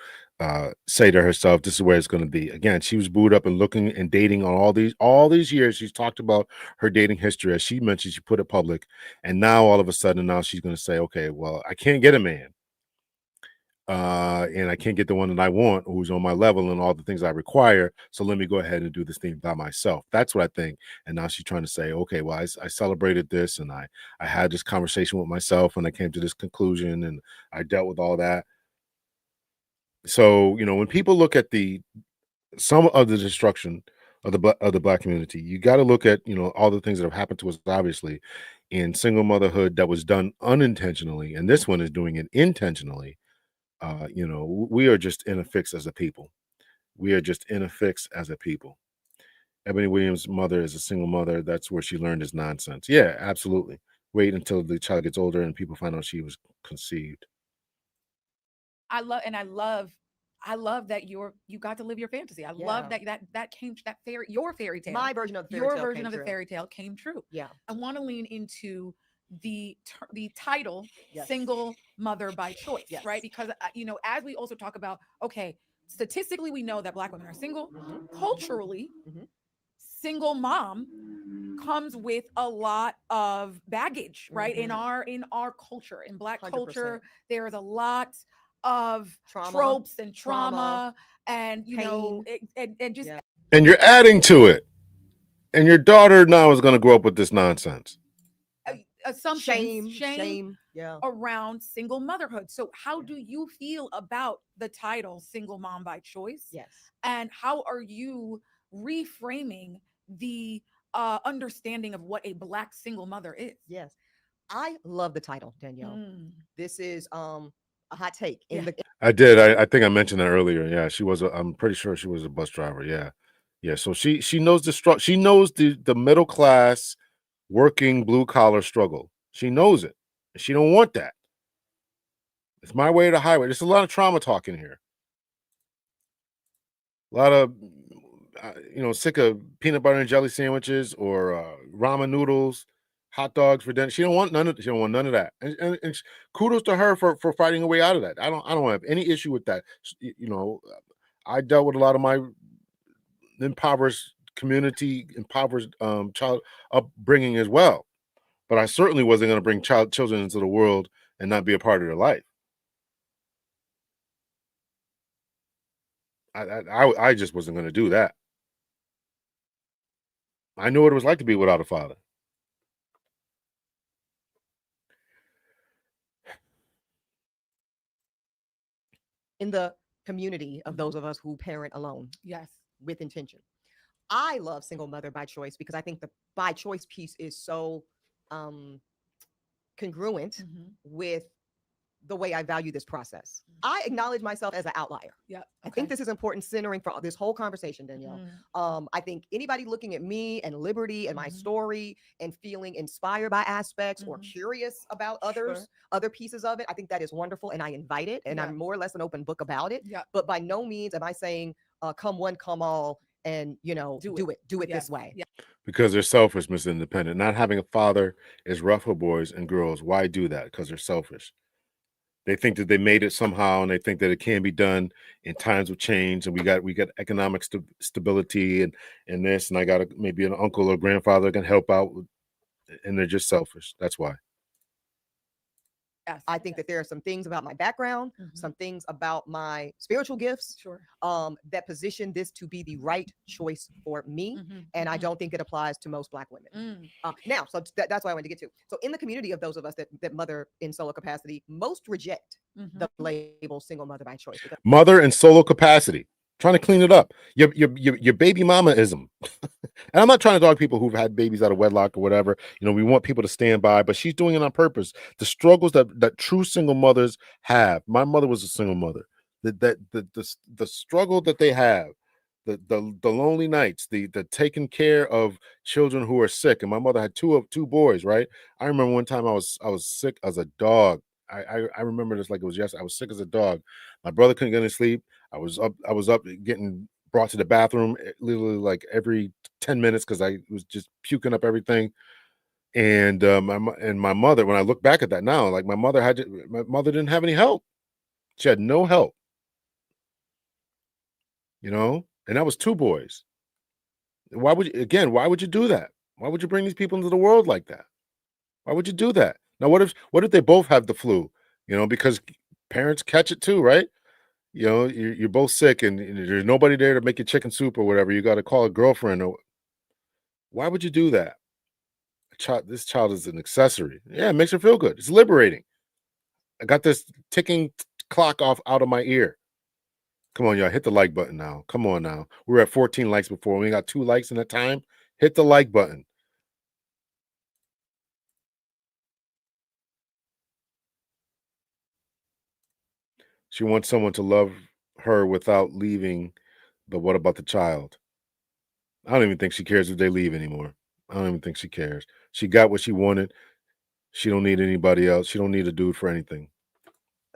say to herself, this is where it's going to be. Again, she was booed up and looking and dating on all these years. She's talked about her dating history. As she mentioned, she put it public, and now all of a sudden now she's going to say, okay, well, I can't get a man, and I can't get the one that I want, who's on my level and all the things I require, so let me go ahead and do this thing by myself. That's what I think. And now she's trying to say, okay, well, I celebrated this, and I had this conversation with myself, and I came to this conclusion, and I dealt with all that. So, when people look at some of the destruction of the Black community, you got to look at, all the things that have happened to us, obviously, in single motherhood that was done unintentionally, and this one is doing it intentionally. We are just in a fix as a people. We are just in a fix as a people. Eboni Williams' mother is a single mother. That's where she learned this nonsense. Yeah, absolutely. Wait until the child gets older and people find out she was conceived. I love that you got to live your fantasy. I love that came your fairy tale. My version of the fairy tale came true. Yeah. I want to lean into the title, single mother by choice, right? Because as we also talk about, okay, statistically we know that Black women are single. Culturally, single mom comes with a lot of baggage, right? In our culture, in Black 100%. Culture, there is a lot of tropes and trauma and and just and you're adding to it, and your daughter now is going to grow up with this nonsense, assumptions, shame around single motherhood. So how do you feel about the title single mom by choice? Yes. And how are you reframing the understanding of what a Black single mother is? Yes, I love the title, Danielle. This is a hot take. I did. I think I mentioned that earlier. Yeah, I'm pretty sure she was a bus driver. Yeah. So she knows she knows the middle class, working blue collar struggle. She knows it. She don't want that. It's my way or the highway. There's a lot of trauma talking here. A lot of sick of peanut butter and jelly sandwiches or ramen noodles, hot dogs for dinner. She don't want none of that. And kudos to her for fighting her way out of that. I don't have any issue with that. I dealt with a lot of my impoverished child upbringing as well, but I certainly wasn't going to bring children into the world and not be a part of their life. I just wasn't going to do that. I knew what it was like to be without a father. in the community of those of us who parent alone Yes. with intention. I love single mother by choice because I think the by choice piece is so congruent with the way I value this process. I acknowledge myself as an outlier. Yeah. I think this is important, centering for this whole conversation, Danielle. I think anybody looking at me and Liberty and my story and feeling inspired by aspects or curious about others, other pieces of it, I think that is wonderful, and I invite it, and I'm more or less an open book about it. But by no means am I saying come one, come all, and do it this way. Because they're selfish, Miss Independent. Not having a father is rough for boys and girls. Why do that? Because they're selfish. They think that they made it somehow, and they think that it can be done in times of change. And we got economic stability and this, and I got maybe an uncle or grandfather can help out, and they're just selfish. That's why. Yes. I think that there are some things about my background, some things about my spiritual gifts, that position this to be the right choice for me. And I don't think it applies to most Black women. Now, so that's what I wanted to get to. So in the community of those of us that mother in solo capacity, most reject the label single mother by choice. Mother in solo capacity. Trying to clean it up. Your baby mama-ism. And I'm not trying to dog people who've had babies out of wedlock or whatever. We want people to stand by, but she's doing it on purpose. The struggles that true single mothers have. My mother was a single mother. The struggle that they have, the lonely nights, the taking care of children who are sick. And my mother had two boys, right? I remember one time I was sick as a dog. I remember this like it was yesterday. I was sick as a dog. My brother couldn't get any sleep. I was up getting brought to the bathroom literally like every 10 minutes because I was just puking up everything. And my mother, when I look back at that now, like my mother didn't have any help. She had no help. And that was two boys. Why would you do that? Why would you bring these people into the world like that? Why would you do that? Now, what if they both have the flu? Because parents catch it too, right? You're both sick and there's nobody there to make you chicken soup or whatever. You got to call a girlfriend. Why would you do that? This child is an accessory. Yeah, it makes her feel good. It's liberating. I got this ticking clock out of my ear. Come on, y'all. Hit the like button now. Come on now. We were at 14 likes before. We got 2 likes in that time. Hit the like button. She wants someone to love her without leaving, but what about the child? I don't even think she cares if they leave anymore. I don't even think she cares. She got what she wanted. She don't need anybody else. She don't need a dude for anything.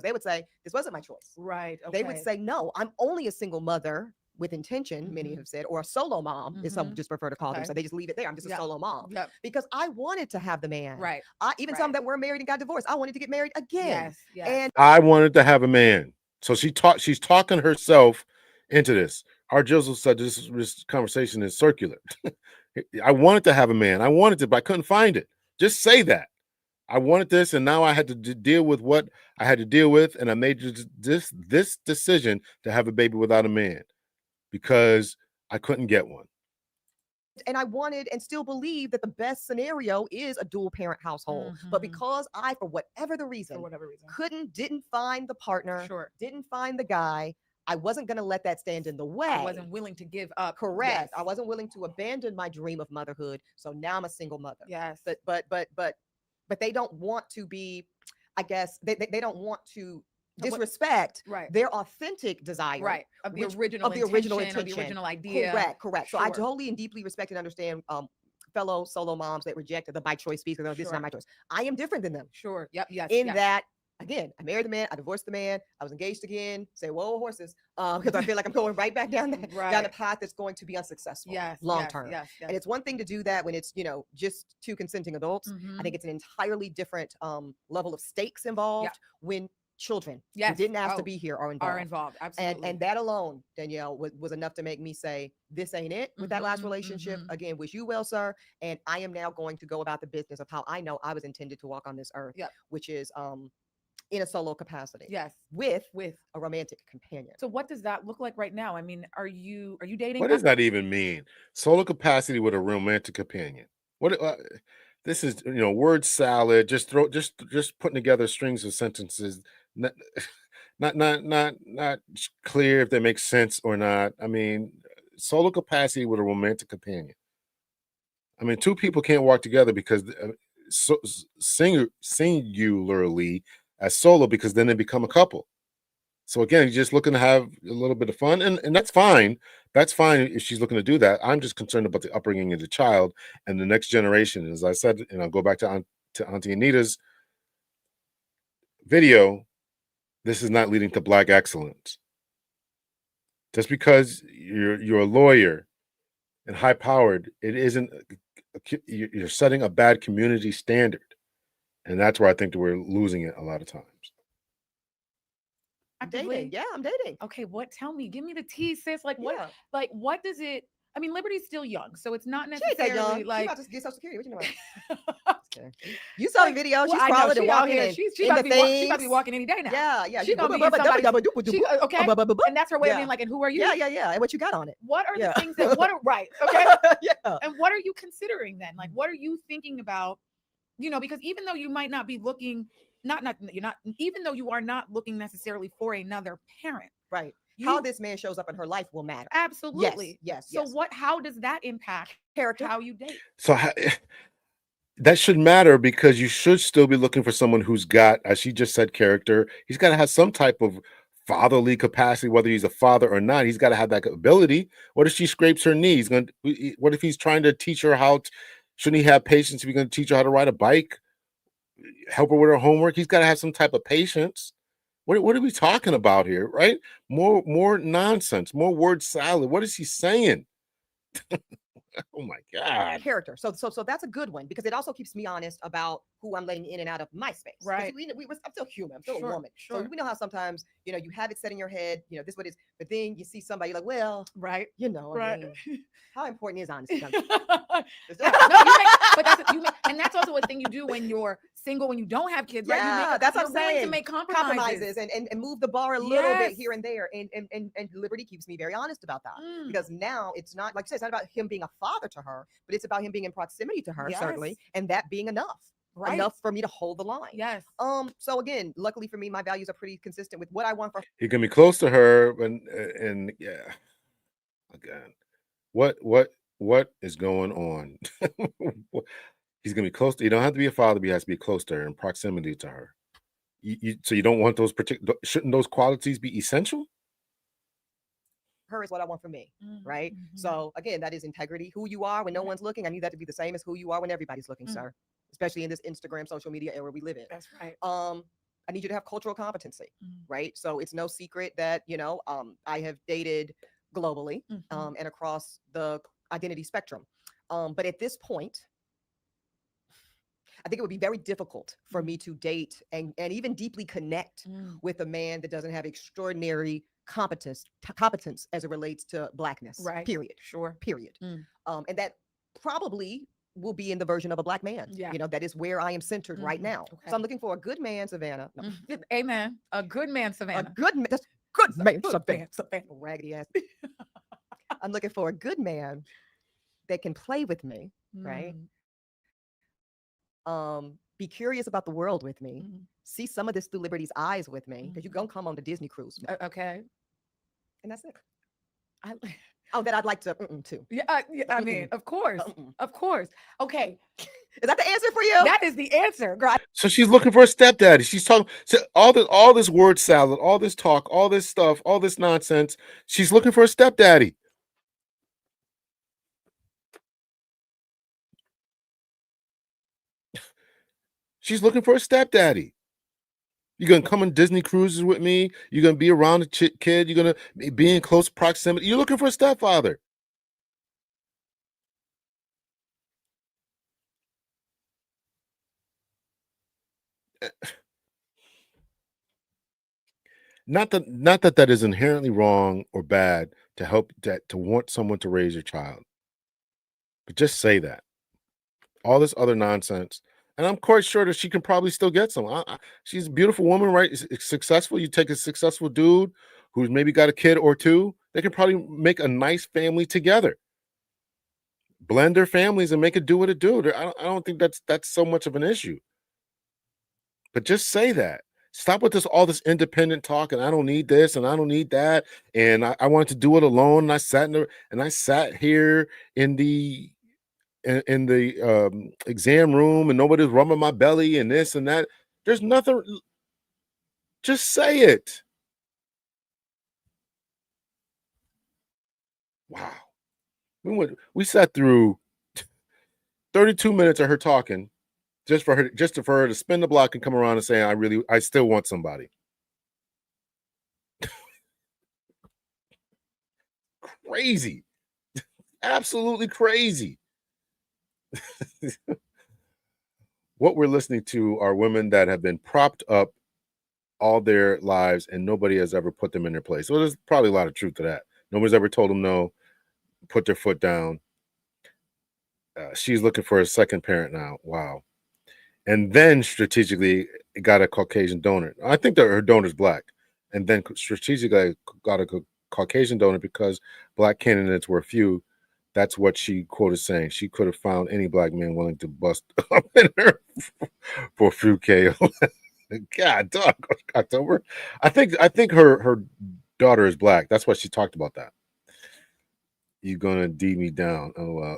They would say, this wasn't my choice. Right. Okay. They would say, no, I'm only a single mother with intention, many have said, or a solo mom, is some just prefer to call them. So they just leave it there. I'm just a solo mom. Because I wanted to have the man. Right. Even some that were married and got divorced, I wanted to get married again. Yes. And I wanted to have a man. So she's talking herself into this. Our Jizzle said this conversation is circular. I wanted to have a man. I wanted to, but I couldn't find it. Just say that. I wanted this, and now I had to deal with what I had to deal with, and I made this decision to have a baby without a man because I couldn't get one. And I wanted and still believe that the best scenario is a dual parent household. But because I, for whatever reason, didn't find the partner, didn't find the guy, I wasn't going to let that stand in the way. I wasn't willing to give up. Correct. Yes. I wasn't willing to abandon my dream of motherhood. So now I'm a single mother. Yes. But they don't want to be, I guess, they don't want to disrespect their authentic desire, of the original intention, the original idea. Correct. So I totally and deeply respect and understand fellow solo moms that rejected the by choice piece because this is not my choice. I am different than them. That, again, I married the man, I divorced the man, I was engaged again. Say, whoa, horses, because I feel like I'm going right back down down the path that's going to be unsuccessful long term. And it's one thing to do that when it's just 2 consenting adults. I think it's an entirely different level of stakes involved when children who didn't ask to be here are involved. Absolutely. And that alone, Danielle, was enough to make me say, this ain't it with that last relationship. Again, wish you well, sir. And I am now going to go about the business of how I know I was intended to walk on this earth, which is in a solo capacity. With a romantic companion. So what does that look like right now? I mean, are you dating? What does that even mean? Solo capacity with a romantic companion. What this is, word salad, just putting together strings of sentences. not clear if they make sense or not. I mean, solo capacity with a romantic companion. I mean, two people can't walk together because singularly as solo, because then they become a couple. So again, you're just looking to have a little bit of fun, and that's fine. That's fine if she's looking to do that. I'm just concerned about the upbringing of the child and the next generation. As I said, and I'll go back to Auntie Anita's video. This is not leading to Black excellence. Just because you're a lawyer and high powered, it isn't. You're setting a bad community standard, and that's where I think that we're losing it a lot of times. Dating. Yeah, I'm dating. Okay, tell me, give me the tea, sis. Like what? Yeah. Like what does it? I mean, Liberty's still young, so it's not She ain't necessarily that young. like. She about to get Social Security. What you know about? Okay. You saw the video. She's Well, I know, crawling she and out walking here. in. She's in about the to be she about to be things. walking any day now. Yeah. She gonna be in somebody's. Okay, And and that's her way of being like, and who are you? Yeah. And what you got on it? What are Yeah. the things that? What are right? Okay. Yeah. And what are you considering then? Like, what are you thinking about? You know, because even though you might not be looking, even though you are not looking necessarily for another parent, Right. How this man shows up in her life will matter. Absolutely. Yes. So how does that impact Character. how you date? So that should matter, because you should still be looking for someone who's got, as she just said, character. He's got to have some type of fatherly capacity, whether he's a father or not. He's got to have that ability. What if she scrapes her knee? What if he's trying to teach her shouldn't he have patience if he's going to teach her how to ride a bike, help her with her homework? He's got to have some type of patience. What are we talking about here, right? More nonsense, more word salad. What is he saying? Oh my God. Character. So that's a good one, because it also keeps me honest about who I'm letting in and out of my space. Right. I'm still human. I'm still a woman. Sure. So we know how sometimes, you have it set in your head, this is what it is. But then you see somebody, you're like, well, Right. I Right. mean, how important is honesty? And that's also a thing you do when you're single, when you don't have kids, right? Yeah, that's what I'm willing saying. to make compromises and move the bar a little bit Yes. here and there. And Liberty keeps me very honest about that. Because now it's not, like you said, it's not about him being a father to her, but it's about him being in proximity to her, certainly, Yes. and that being enough. Right. Enough for me to hold the line. Yes. So again, luckily for me, my values are pretty consistent with what I want for He can be close to her, and yeah. Again, what is going on? He's gonna be close to. You don't have to be a father, but he has to be close to her, in proximity to her. So you don't want those particular. Shouldn't those qualities be essential? her is what I want for me, right? So again, that is integrity. Who you are when no one's looking, I need that to be the same as who you are when everybody's looking, sir. Especially in this Instagram, social media era we live in. That's right. I need you to have cultural competency, right? So it's no secret that, I have dated globally and across the identity spectrum. But at this point, I think it would be very difficult for me to date and even deeply connect with a man that doesn't have extraordinary competence as it relates to Blackness. Right. Period. Sure. Period. And that probably will be in the version of a Black man. Yeah. That is where I am centered right now. Okay. So I'm looking for a good man, Savannah. No. Amen. A good man, A Savannah. good man. That's good man, Savannah. Savannah. Raggedy ass. I'm looking for a good man that can play with me, right? Be curious about the world with me. See some of this through Liberty's eyes with me, because you're gonna come on the Disney cruise, Okay. and that's it. That I'd like to too. Yeah, I mean, of course, of course. Okay, Is that the answer for you? that is the answer, girl. So she's looking for a stepdaddy. She's talking all this word salad, all this talk, all this stuff, all this nonsense. She's looking for a stepdaddy. She's looking for a stepdaddy. You're going to come on Disney cruises with me. You're going to be around the kid. You're going to be in close proximity. You're looking for a stepfather. Not that is inherently wrong or bad to want someone to raise your child. But just say that. All this other nonsense. And I'm quite sure that she can probably still get some. She's a beautiful woman, right? Successful. You take a successful dude who's maybe got a kid or two. They can probably make a nice family together. Blend their families and make it do what it do. I don't think that's so much of an issue. But just say that. Stop with all this independent talk, and I don't need this and I don't need that. And I wanted to do it alone. And I sat here in the exam room, and nobody's rubbing my belly and this and that. There's nothing. Just say it. Wow. We sat through 32 minutes of her talking just for her to spin the block and come around and say, I still want somebody. Crazy. Absolutely crazy. What we're listening to are women that have been propped up all their lives and nobody has ever put them in their place. So there's probably a lot of truth to that. Nobody's ever told them no, put their foot down. She's looking for a second parent now. Wow. And then strategically got a Caucasian donor. I think that her donor's black. And then strategically got a Caucasian donor because black candidates were few. That's what she quoted saying. She could have found any black man willing to bust up in her for fruitcake. God, dog, October. I think her daughter is black. That's why she talked about that. You're gonna D me down. Oh,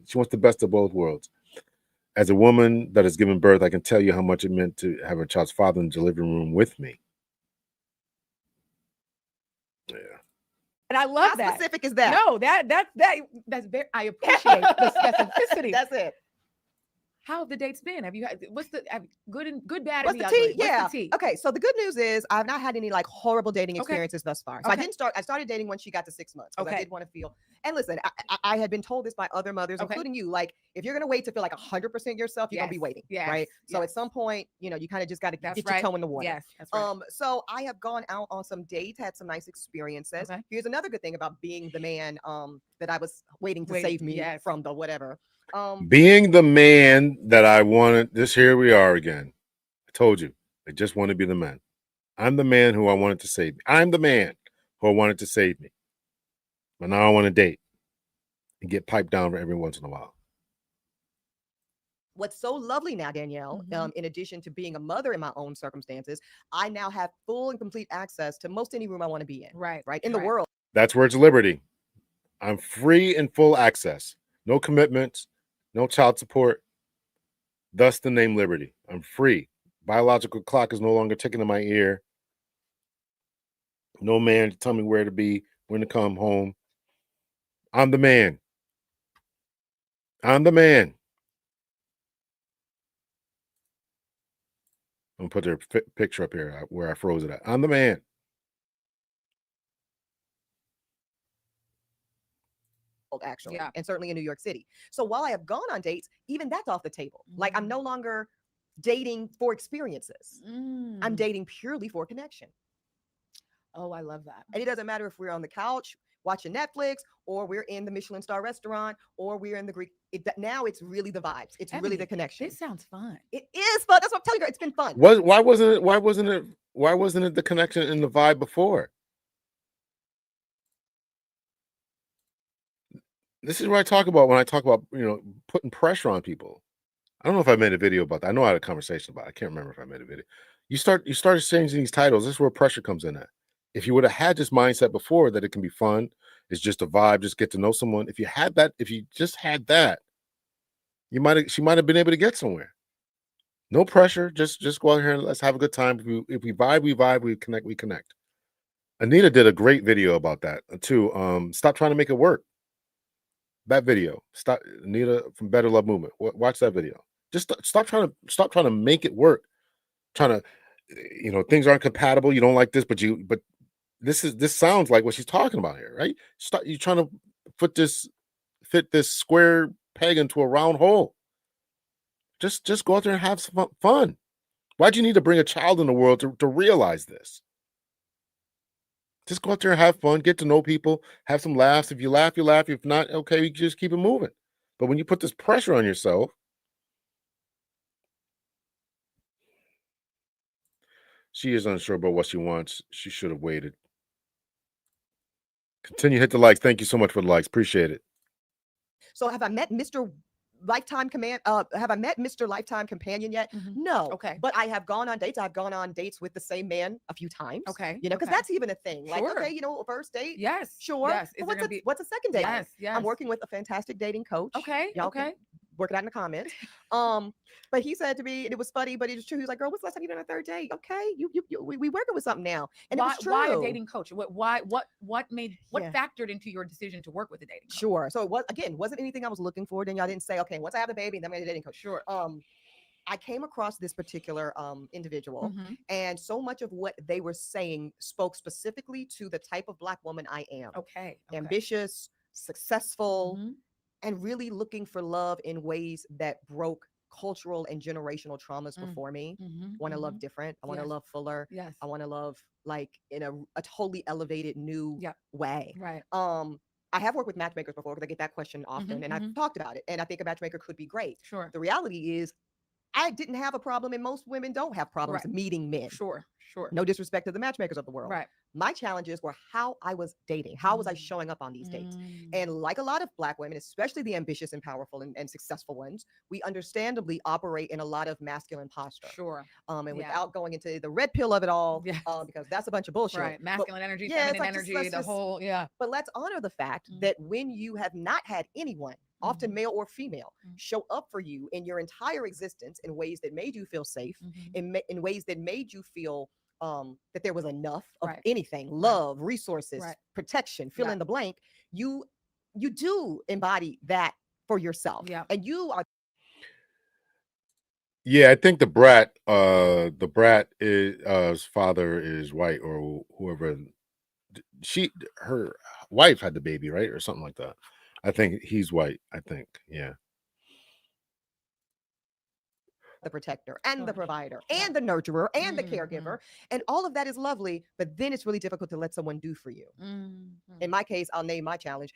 she wants the best of both worlds. As a woman that has given birth, I can tell you how much it meant to have a child's father in the delivery room with me. Yeah. And I love How that. specific is that? No, that's very. I appreciate the specificity. That's it. How have the dates been? Have you had good, bad? What's and the ugly? tea? Yeah. What's the tea? Okay. So the good news is I've not had any like horrible dating Okay. experiences thus far. So Okay. I started dating when she got to 6 months because I Okay. did want to feel. And listen, I had been told this by other mothers, Okay. including you. Like, if you're gonna wait to feel like 100% yourself, you're gonna be Yes. waiting, Yes. right? So Yes. at some point, you kind of just got to That's get right. your toe in the water. Yes, that's right. So I have gone out on some dates, had some nice experiences. Okay. Here's another good thing about being the man that I was waiting to Waiting, save me yes. from the whatever. Being the man that I wanted, here we are again. I told you, I just want to be the man. I'm the man who I wanted to save me. I'm the man who I wanted to save me. But now I want to date and get piped down every once in a while. What's so lovely now, Danielle, in addition to being a mother in my own circumstances, I now have full and complete access to most any room I want to be in. Right. In the world. That's where it's liberty. I'm free and full access. No commitments, no child support. Thus the name liberty. I'm free. Biological clock is no longer ticking in my ear. No man to tell me where to be, when to come home. I'm the man. I'm the man. I'm gonna put their picture up here where I froze it at. I'm the man. Actually, Yeah. and certainly in New York City. So while I have gone on dates, even that's off the table. Like, I'm no longer dating for experiences. I'm dating purely for connection. Oh, I love that. And it doesn't matter if we're on the couch watching Netflix, or we're in the Michelin star restaurant, or we're in the Greek. Now it's really the vibes. It's really the connection. This sounds fun. It is fun. That's what I'm telling you. It's been fun. Why wasn't it the connection and the vibe before? This is what I talk about when I talk about, putting pressure on people. I don't know if I made a video about that. I know I had a conversation about it. I can't remember if I made a video. You started changing these titles. This is where pressure comes in at. If you would have had this mindset before that it can be fun, it's just a vibe, just get to know someone. If you just had that, she might have been able to get somewhere. No pressure. Just go out here and let's have a good time. If we vibe, we vibe. We connect. Anita did a great video about that too. Stop trying to make it work. That video. Stop, Anita from Better Love Movement. Watch that video. Just stop trying to make it work. Trying to, things aren't compatible. You don't like this, but this sounds like what she's talking about here, right? You're trying to fit this square peg into a round hole. Just go out there and have some fun. Why'd you need to bring a child in the world to realize this? Just go out there and have fun, get to know people, have some laughs. If you laugh, you laugh. If not, okay, you just keep it moving. But when you put this pressure on yourself, she is unsure about what she wants. She should have waited. Continue to hit the likes. Thank you so much for the likes. Appreciate it. So have I met Mr. lifetime command. Have I met Mr. Lifetime Companion yet? Mhm. No. Okay. But I have gone on dates. I've gone on dates with the same man a few times. Okay. You know, because Okay. that's even a thing. Like, Sure. okay, you know, a first date. Yes. Sure. Yes. But Is there gonna be? what's a second date? Yes. Yes. I'm working with a fantastic dating coach. Okay. Y'all Okay. can work it out in the comments. But he said to me, and it was funny, but it was true. He was like, "Girl, what's the last time you done a third date? Okay, we working with something now." And it was true. Why a dating coach? What Yeah. factored into your decision to work with a dating coach? Sure. So it wasn't anything I was looking for. Then y'all didn't say, okay, once I have the baby, then I'm gonna get a dating coach. Sure. I came across this particular individual, Mhm. and so much of what they were saying spoke specifically to the type of Black woman I am. Okay. Ambitious, successful, Mhm. and really looking for love in ways that broke cultural and generational traumas before me. Mhm. Want to love different. I want to Yes. love fuller. Yes. I want to love like in a totally elevated new Yep. way. Right. I have worked with matchmakers before because I get that question often, and I've talked about it. And I think a matchmaker could be great. Sure. The reality is, I didn't have a problem, and most women don't have problems Right. meeting men. Sure. Sure. No disrespect to the matchmakers of the world. Right. My challenges were how I was dating. How was I showing up on these dates? And like a lot of Black women, especially the ambitious and powerful and successful ones, we understandably operate in a lot of masculine posture. Sure. And Yeah. without going into the red pill of it all, Yes. Because that's a bunch of bullshit. Right. Masculine energy, yeah, it's feminine like just- energy, let's the just- whole, yeah. But let's honor the fact that when you have not had anyone, often male or female, show up for you in your entire existence in ways that made you feel safe, in ways that made you feel that there was enough of Right. anything, love, resources, Right. protection, fill Yeah. in the blank, you do embody that for yourself. Yeah. And you are Yeah, I think the brat is his father is white or whoever. Her wife had the baby, right, or something like that. I think he's white. I think, yeah. the protector and the Sure. provider Yeah. and the nurturer and the Mhm. caregiver. And all of that is lovely, but then it's really difficult to let someone do for you. In my case, I'll name my challenge.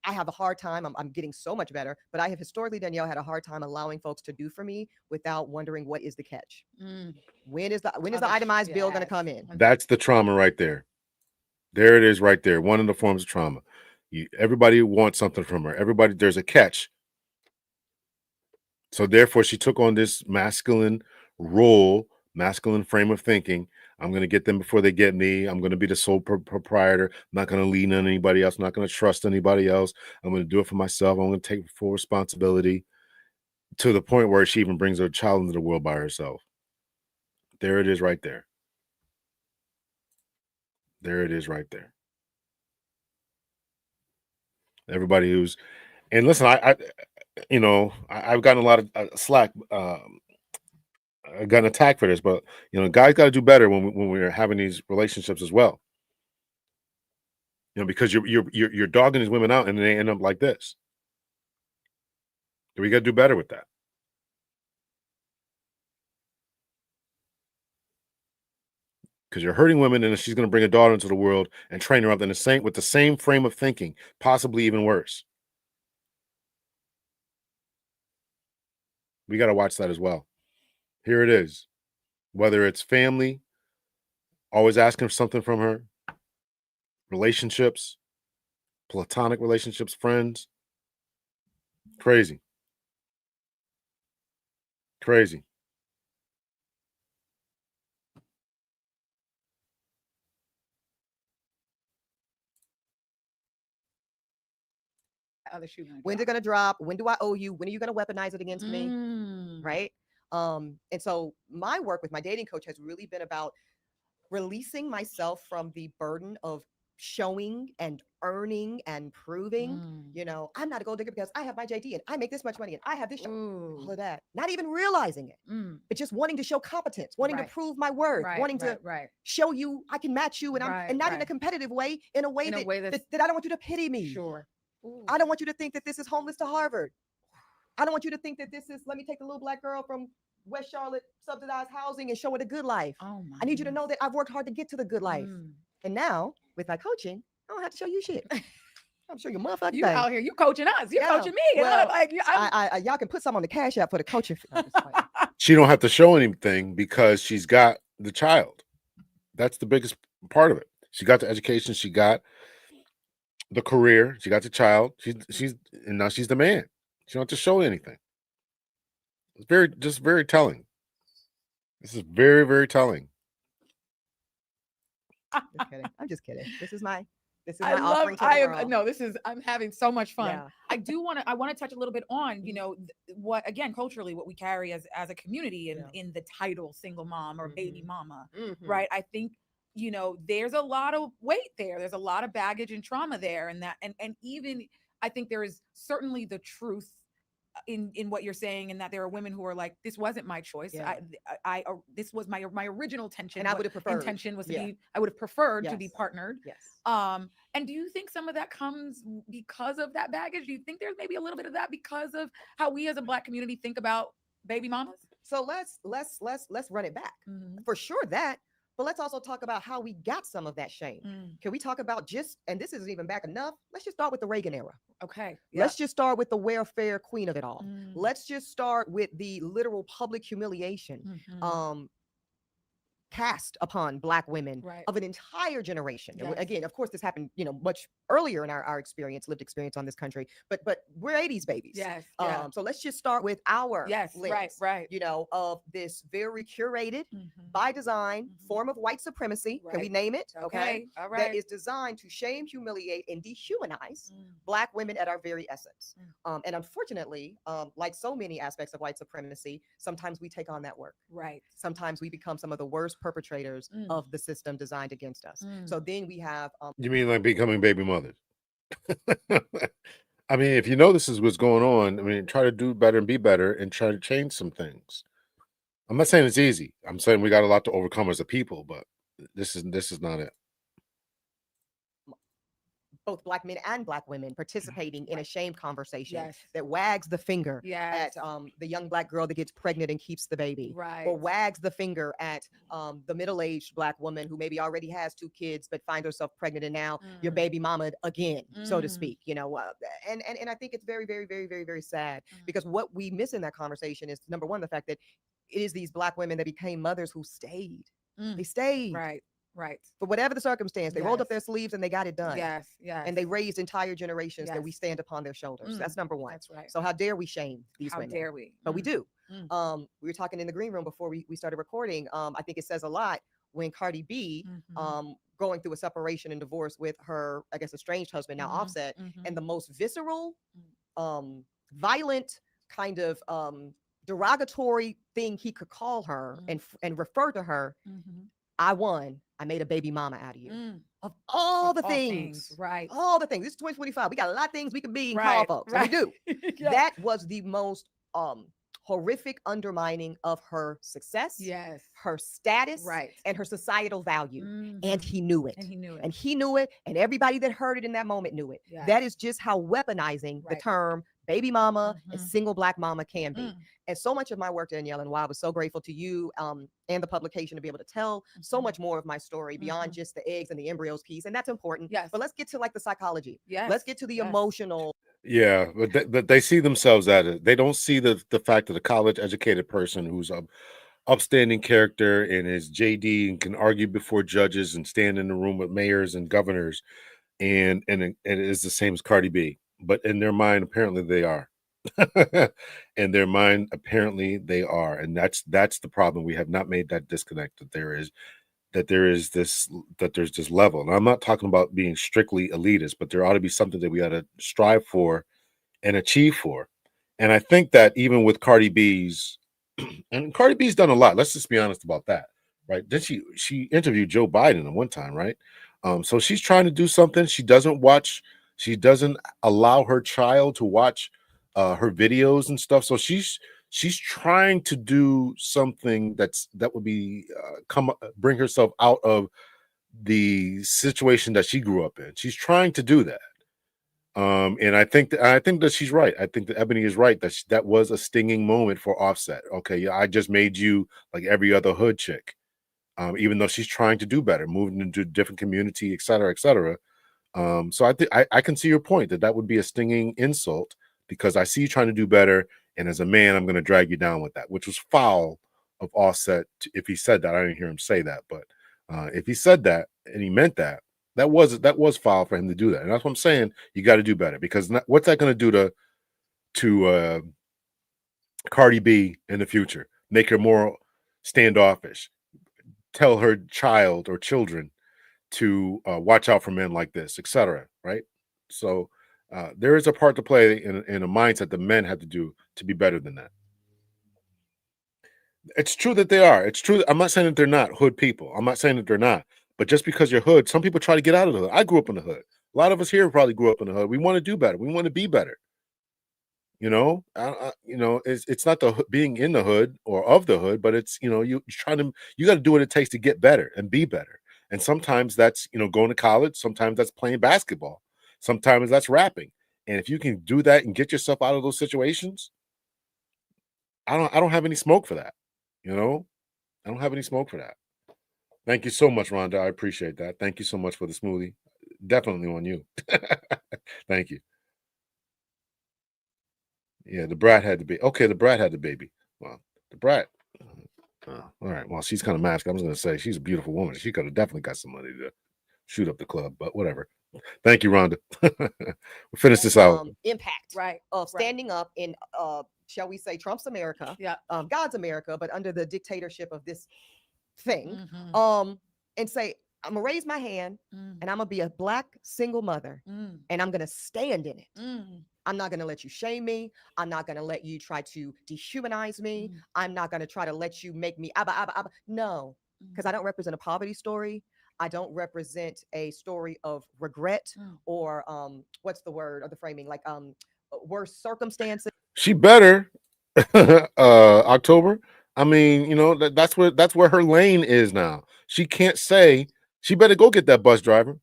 I have a hard time. I'm getting so much better, but I have historically, Danielle, had a hard time allowing folks to do for me without wondering what is the catch. When is the itemized bill going to come in? That's the trauma right there. There it is right there. One of the forms of trauma. Everybody wants something from her. There's a catch. So therefore, she took on this masculine role, masculine frame of thinking. I'm going to get them before they get me. I'm going to be the sole proprietor. I'm not going to lean on anybody else. I'm not going to trust anybody else. I'm going to do it for myself. I'm going to take full responsibility, to the point where she even brings her child into the world by herself. There it is right there. There it is right there. Everybody who's, and listen, I've gotten a lot of slack. I got an attack for this, but guys got to do better when we're having these relationships as well. Because you're dogging these women out, and they end up like this. We got to do better with that. Because you're hurting women, and she's going to bring a daughter into the world and train her up with the same frame of thinking, possibly even worse. We got to watch that as well. Here it is. Whether it's family, always asking for something from her, relationships, platonic relationships, friends. Crazy. Crazy. Other shoe gonna When's it going to drop? When do I owe you? When are you going to weaponize it against me? Right. And so my work with my dating coach has really been about releasing myself from the burden of showing and earning and proving. I'm not a gold digger because I have my JD and I make this much money and I have this all of that. Not even realizing it, but just wanting to show competence, wanting to prove my worth, wanting to show you I can match you, and not in a competitive way, in a way that I don't want you to pity me. Sure. I don't want you to think that this is homeless to Harvard. I don't want you to think that this is, let me take the little Black girl from West Charlotte, subsidized housing, and show her the good life. I need you to know that I've worked hard to get to the good life. And now, with my coaching, I don't have to show you shit. I'm sure you motherfucking You out here, you coaching us. You coaching me. Well, y'all can put some on the Cash App for the coaching. She don't have to show anything because she's got the child. That's the biggest part of it. She got the education. She got the career. She got the child. And now she's the man. She don't have to show anything. It's very telling. This is very, very telling. Just kidding. I'm just kidding. This is my I offering to the world. no, I'm having so much fun. Yeah. I want to touch a little bit on, what, again, culturally, what we carry as a community in the title single mom or baby mama, right? I think, there's a lot of weight there. There's a lot of baggage and trauma there. And even I think there is certainly the truth in what you're saying, and that there are women who are like, this wasn't my choice. Yeah. I this was my original intention. And I would have preferred. Intention was to be, I would have preferred to be Yes. partnered. Yes. And do you think some of that comes because of that baggage? Do you think there's maybe a little bit of that because of how we as a Black community think about baby mamas? So let's run it back. For sure that, but let's also talk about how we got some of that shame. Can we talk about and this isn't even back enough, let's just start with the Reagan era. Okay. Let's just start with the welfare queen of it all. Let's just start with the literal public humiliation cast upon Black women of an entire generation. Yes. Again, of course, this happened, much earlier in our lived experience on this country, but we're 80s babies. Yes. So let's just start with our lens, right. Of this very curated, by design form of white supremacy. Can we name it? Okay. All right. That is designed to shame, humiliate, and dehumanize Black women at our very essence. And unfortunately, like so many aspects of white supremacy, sometimes we take on that work. Right. Sometimes we become some of the worst perpetrators of the system designed against us. So then we have You mean like becoming baby mothers? I mean, if you know this is what's going on, I mean, try to do better and be better and try to change some things. I'm not saying it's easy. I'm saying we got a lot to overcome as a people, but this is not it. both Black men and Black women participating in a shame conversation that wags the finger at the young Black girl that gets pregnant and keeps the baby, or wags the finger at the middle-aged Black woman who maybe already has 2 kids but finds herself pregnant and now your baby mama again, so to speak, you know. And I think it's very, very, very, very, very sad because what we miss in that conversation is, number one, the fact that it is these Black women that became mothers who stayed. They stayed. Right. For whatever the circumstance, they rolled up their sleeves and they got it done. Yes. And they raised entire generations that we stand upon their shoulders. That's number one. That's right. So how dare we shame these women? How dare we? But we do. We were talking in the green room before we started recording. I think it says a lot when Cardi B, going through a separation and divorce with her, I guess, estranged husband, now Offset, and the most visceral, violent kind of derogatory thing he could call her and refer to her. I won. I made a baby mama out of you. Of all the things, right? All the things. This is 2025. We got a lot of things we can be and call folks. And we do. That was the most horrific undermining of her success, her status, and her societal value. And he knew it. And he knew it. And everybody that heard it in that moment knew it. That is just how weaponizing the term baby mama and single Black mama can be. And so much of my work, Danielle, and why I was so grateful to you and the publication to be able to tell so much more of my story beyond just the eggs and the embryos piece. And that's important. But let's get to like the psychology. Let's get to the emotional. Yeah, but they see themselves at it. They don't see the fact that a college educated person who's a upstanding character and is JD and can argue before judges and stand in the room with mayors and governors and it is the same as Cardi B. But in their mind, apparently they are. In their mind, apparently they are. And that's the problem. We have not made that disconnect that there's this level. And I'm not talking about being strictly elitist, but there ought to be something that we ought to strive for and achieve for. And I think that even with Cardi B's, and Cardi B's done a lot. Let's just be honest about that, right? Then she interviewed Joe Biden at one time, right? So she's trying to do something. She doesn't allow her child to watch her videos and stuff. So she's trying to do something that would be bring herself out of the situation that she grew up in. She's trying to do that. And I think that she's right. I think that Eboni is right that was a stinging moment for Offset. Okay, yeah, I just made you like every other hood chick. Even though she's trying to do better, moving into a different community, et cetera, et cetera. So I think I can see your point that would be a stinging insult because I see you trying to do better, and as a man, I'm going to drag you down with that, which was foul of Offset. If he said that, I didn't hear him say that, but if he said that and he meant that was foul for him to do that, and that's what I'm saying. You got to do better because what's that going to do to Cardi B in the future, make her more standoffish, tell her child or children to watch out for men like this, etc. Right? So there is a part to play in a mindset that men have to do to be better than that. It's true that they are. It's true. I'm not saying that they're not hood people. I'm not saying that they're not. But just because you're hood, some people try to get out of the hood. I grew up in the hood. A lot of us here probably grew up in the hood. We want to do better. We want to be better. You know, it's not the being in the hood or of the hood, but it's, you got to do what it takes to get better and be better. And sometimes that's, going to college. Sometimes that's playing basketball. Sometimes that's rapping. And if you can do that and get yourself out of those situations, I don't have any smoke for that. I don't have any smoke for that. Thank you so much, Rhonda. I appreciate that. Thank you so much for the smoothie. Definitely on you. Thank you. Yeah, the brat had the baby. Okay, the brat had the baby. Well, the brat. All right. Well, she's kind of masked. I was going to say she's a beautiful woman. She could have definitely got some money to shoot up the club, but whatever. Thank you, Rhonda. We'll finish this out. Impact of standing up in, shall we say, Trump's America, God's America, but under the dictatorship of this thing, and say, I'm gonna raise my hand and I'm gonna be a Black single mother and I'm gonna stand in it. I'm not gonna let you shame me. I'm not gonna let you try to dehumanize me. I'm not gonna try to let you make me abba. No, because I don't represent a poverty story. I don't represent a story of regret or what's the word or the framing, like worse circumstances. She better October. I mean, that's where her lane is now. She can't say, she better go get that bus driver.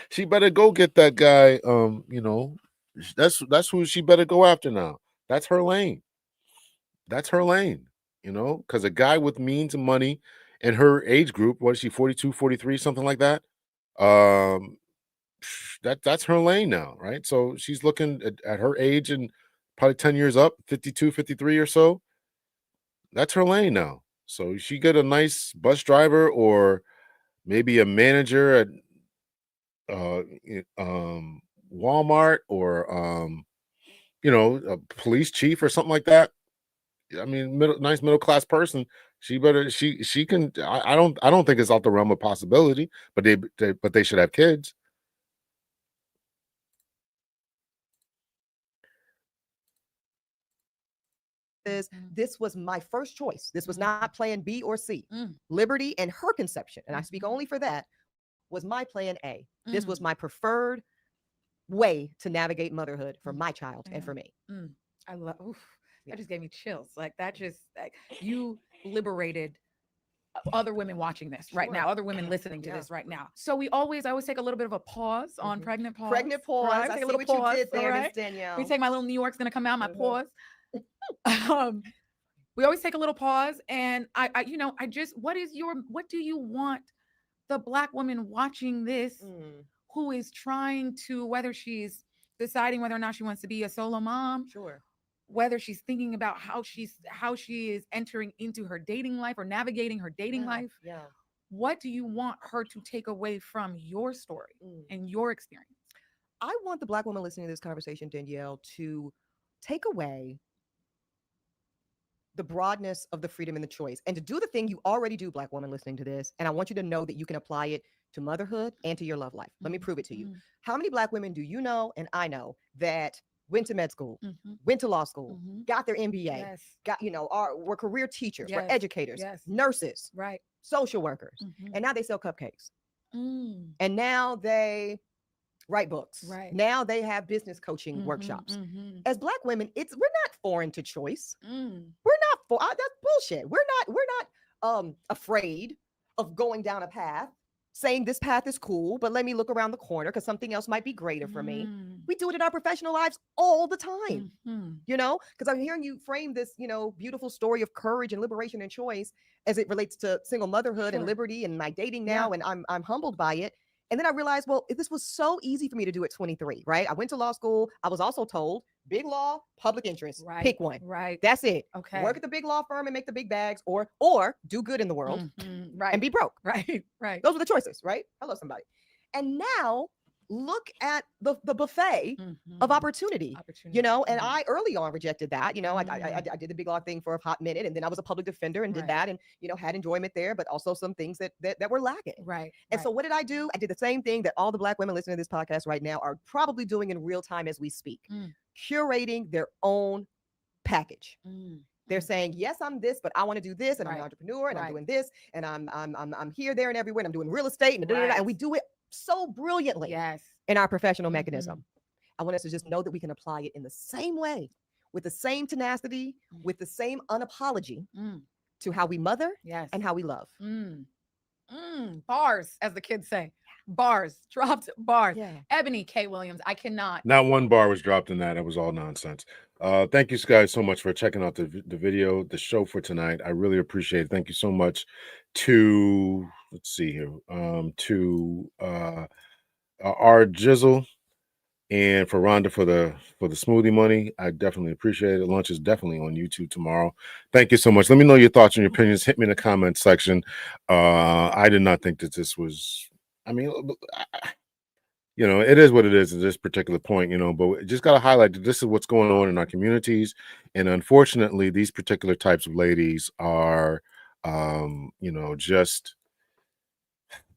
She better go get that guy. That's who she better go after now. That's her lane. That's her lane, because a guy with means and money in her age group, what is she, 42, 43, something like that? That's her lane now, right? So she's looking at her age and probably 10 years up, 52, 53 or so. That's her lane now. So she get a nice bus driver or maybe a manager at Walmart or a police chief or something like that. I mean, nice middle class person. She can. I don't think it's out the realm of possibility. But they should have kids. This was my first choice. This was not plan B or C. Liberty and her conception, and I speak only for that, was my plan A. This was my preferred way to navigate motherhood for my child and for me. I love. That just gave me chills. Like that just like you liberated other women watching this right now, other women listening to this right now. So I always take a little bit of a pause on pregnant pause. Pregnant pause. Right? I take see a little what pause, you did there, right? Miss Danielle. We take my little New York's gonna come out, my pause. We always take a little pause, and I what do you want the Black woman watching this who is trying to, whether she's deciding whether or not she wants to be a solo mom, whether she's thinking about how she is entering into her dating life or navigating her dating life. What do you want her to take away from your story and your experience? I want the Black woman listening to this conversation, Danielle, to take away the broadness of the freedom and the choice, and to do the thing you already do, Black woman listening to this. And I want you to know that you can apply it to motherhood and to your love life. Let me prove it to you. How many Black women do you know and I know that went to med school, went to law school, got their MBA, got, were career teachers, were educators, nurses, social workers, and now they sell cupcakes. And now they write books. Now they have business coaching workshops. As Black women, we're not foreign to choice. We're not that's bullshit. We're not afraid of going down a path, saying this path is cool, but let me look around the corner because something else might be greater for me. We do it in our professional lives all the time, because I'm hearing you frame this, beautiful story of courage and liberation and choice as it relates to single motherhood and liberty and my dating now. And I'm humbled by it. And then I realized, well, this was so easy for me to do at 23, right? I went to law school. I was also told big law, public interest, pick one. That's it. Okay. Work at the big law firm and make the big bags or do good in the world and be broke. Those were the choices, right? Hello, somebody. And now look at the buffet of opportunity. You know, and I early on rejected that. You know, I did the big law thing for a hot minute, and then I was a public defender and did that, and you know, had enjoyment there, but also some things that were lacking. Right. And so what did I do? I did the same thing that all the Black women listening to this podcast right now are probably doing in real time as we speak, curating their own package. They're saying, yes, I'm this, but I want to do this, and I'm an entrepreneur, and I'm doing this, and I'm here, there, and everywhere, and I'm doing real estate, and we do it so brilliantly in our professional mechanism. I want us to just know that we can apply it in the same way, with the same tenacity, with the same unapology to how we mother and how we love. Bars, as the kids say. Bars, dropped bars. Eboni K. Williams, I cannot. Not one bar was dropped in that. It was all nonsense. Thank you guys so much for checking out the video, the show for tonight. I really appreciate it. Thank you so much to, let's see here, to our Jizzle and for Rhonda for the smoothie money. I definitely appreciate it. Lunch is definitely on YouTube tomorrow. Thank you so much. Let me know your thoughts and your opinions. Hit me in the comment section. I did not think that this was, I mean, you know, it is what it is at this particular point, you know, but just got to highlight that this is what's going on in our communities. And unfortunately, these particular types of ladies are, you know, just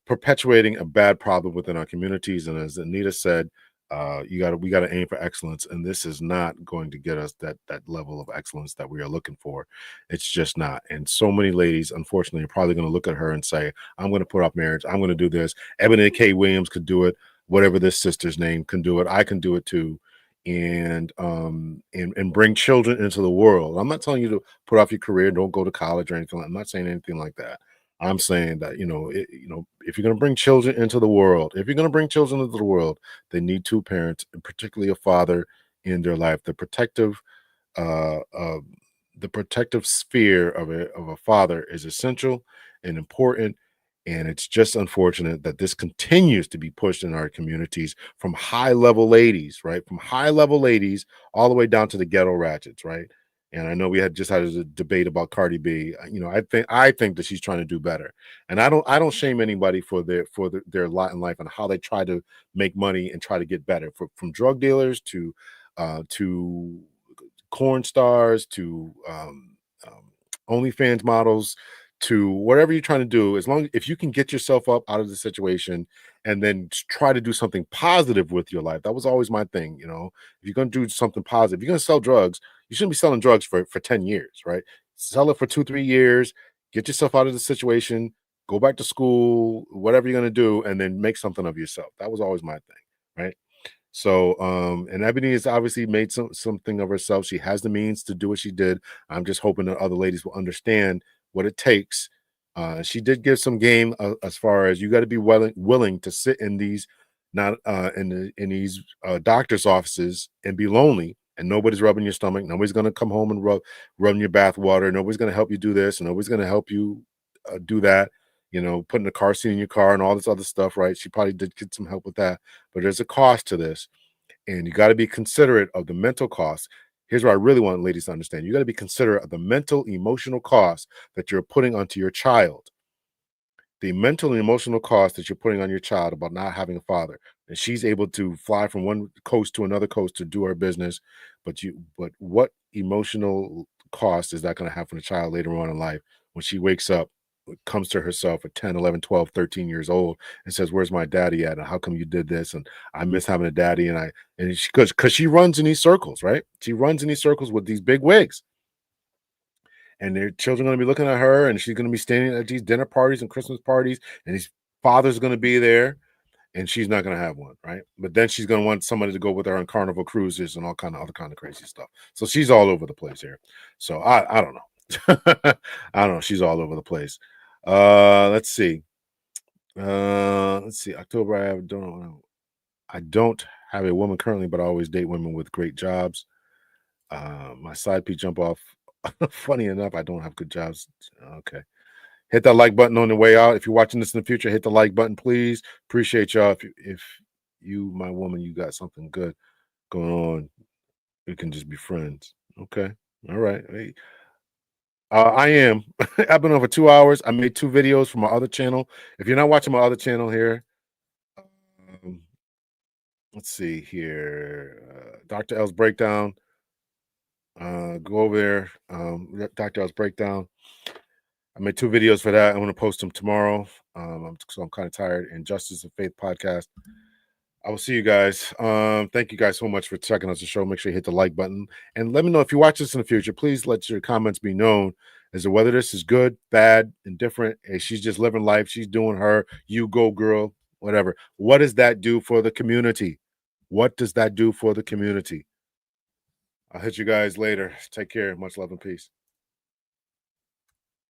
perpetuating a bad problem within our communities. And as Anita said, we got to aim for excellence, and this is not going to get us that level of excellence that we are looking for. It's just not. And so many ladies, unfortunately, are probably going to look at her and say, I'm going to put off marriage, I'm going to do this. Eboni K. Williams could do it, whatever this sister's name can do it, I can do it too. And bring children into the world. I'm not telling you to put off your career, don't go to college or anything. I'm not saying anything like that. I'm saying that, you know, if you're going to bring children into the world, they need two parents, and particularly a father in their life. The protective sphere of a father is essential and important. And it's just unfortunate that this continues to be pushed in our communities from high-level ladies, right? From high-level ladies all the way down to the ghetto ratchets, right? And I know we had a debate about Cardi B. You know, I think that she's trying to do better. And I don't shame anybody for their lot in life and how they try to make money and try to get better. From drug dealers to corn stars to OnlyFans models to whatever you're trying to do, if you can get yourself up out of the situation and then try to do something positive with your life. That was always my thing. You know, if you're going to do something positive, if you're going to sell drugs, you shouldn't be selling drugs for 10 years, right? Sell it for 2-3 years, get yourself out of the situation, go back to school, whatever you're going to do, and then make something of yourself. That was always my thing, right? So, and Eboni has obviously made something of herself. She has the means to do what she did. I'm just hoping that other ladies will understand what it takes. She did give some game as far as you got to be willing to sit in these in these doctor's offices and be lonely, and nobody's rubbing your stomach. Nobody's going to come home and rub your bath water. Nobody's going to help you do this, and nobody's going to help you do that. You know, putting a car seat in your car and all this other stuff, right? She probably did get some help with that, but there's a cost to this, and you got to be considerate of the mental cost. Here's what I really want ladies to understand. You got to be considerate of the mental, emotional cost that you're putting onto your child. The mental and emotional cost that you're putting on your child about not having a father. And she's able to fly from one coast to another coast to do her business. But what emotional cost is that going to have for the child later on in life when she wakes up, comes to herself at 10, 11, 12, 13 years old and says, where's my daddy at? And how come you did this? And I miss having a daddy. And because she runs in these circles, right? She runs in these circles with these big wigs. And their children are going to be looking at her, and she's going to be standing at these dinner parties and Christmas parties, and his father's going to be there, and she's not going to have one, right? But then she's going to want somebody to go with her on Carnival cruises and all kind of other kind of crazy stuff. So she's all over the place here. So I don't know. I don't know. She's all over the place. Let's see. October. I don't have a woman currently, but I always date women with great jobs. My side piece jump off. Funny enough, I don't have good jobs. Okay. Hit that like button on the way out. If you're watching this in the future, hit the like button, please. Appreciate y'all. If you, my woman, you got something good going on, we can just be friends. Okay. All right. Hey. I am. I've been on for 2 hours. I made 2 videos for my other channel. If you're not watching my other channel here, let's see here. Dr. L's breakdown. Go over there. Dr. L's breakdown. I made 2 videos for that. I'm going to post them tomorrow. So I'm kind of tired. And Justice and Faith podcast. I will see you guys. Thank you guys so much for checking out the show. Make sure you hit the like button. And let me know if you watch this in the future. Please let your comments be known as to whether this is good, bad, indifferent. Hey, she's just living life. She's doing her. You go, girl. Whatever. What does that do for the community? What does that do for the community? I'll hit you guys later. Take care. Much love and peace.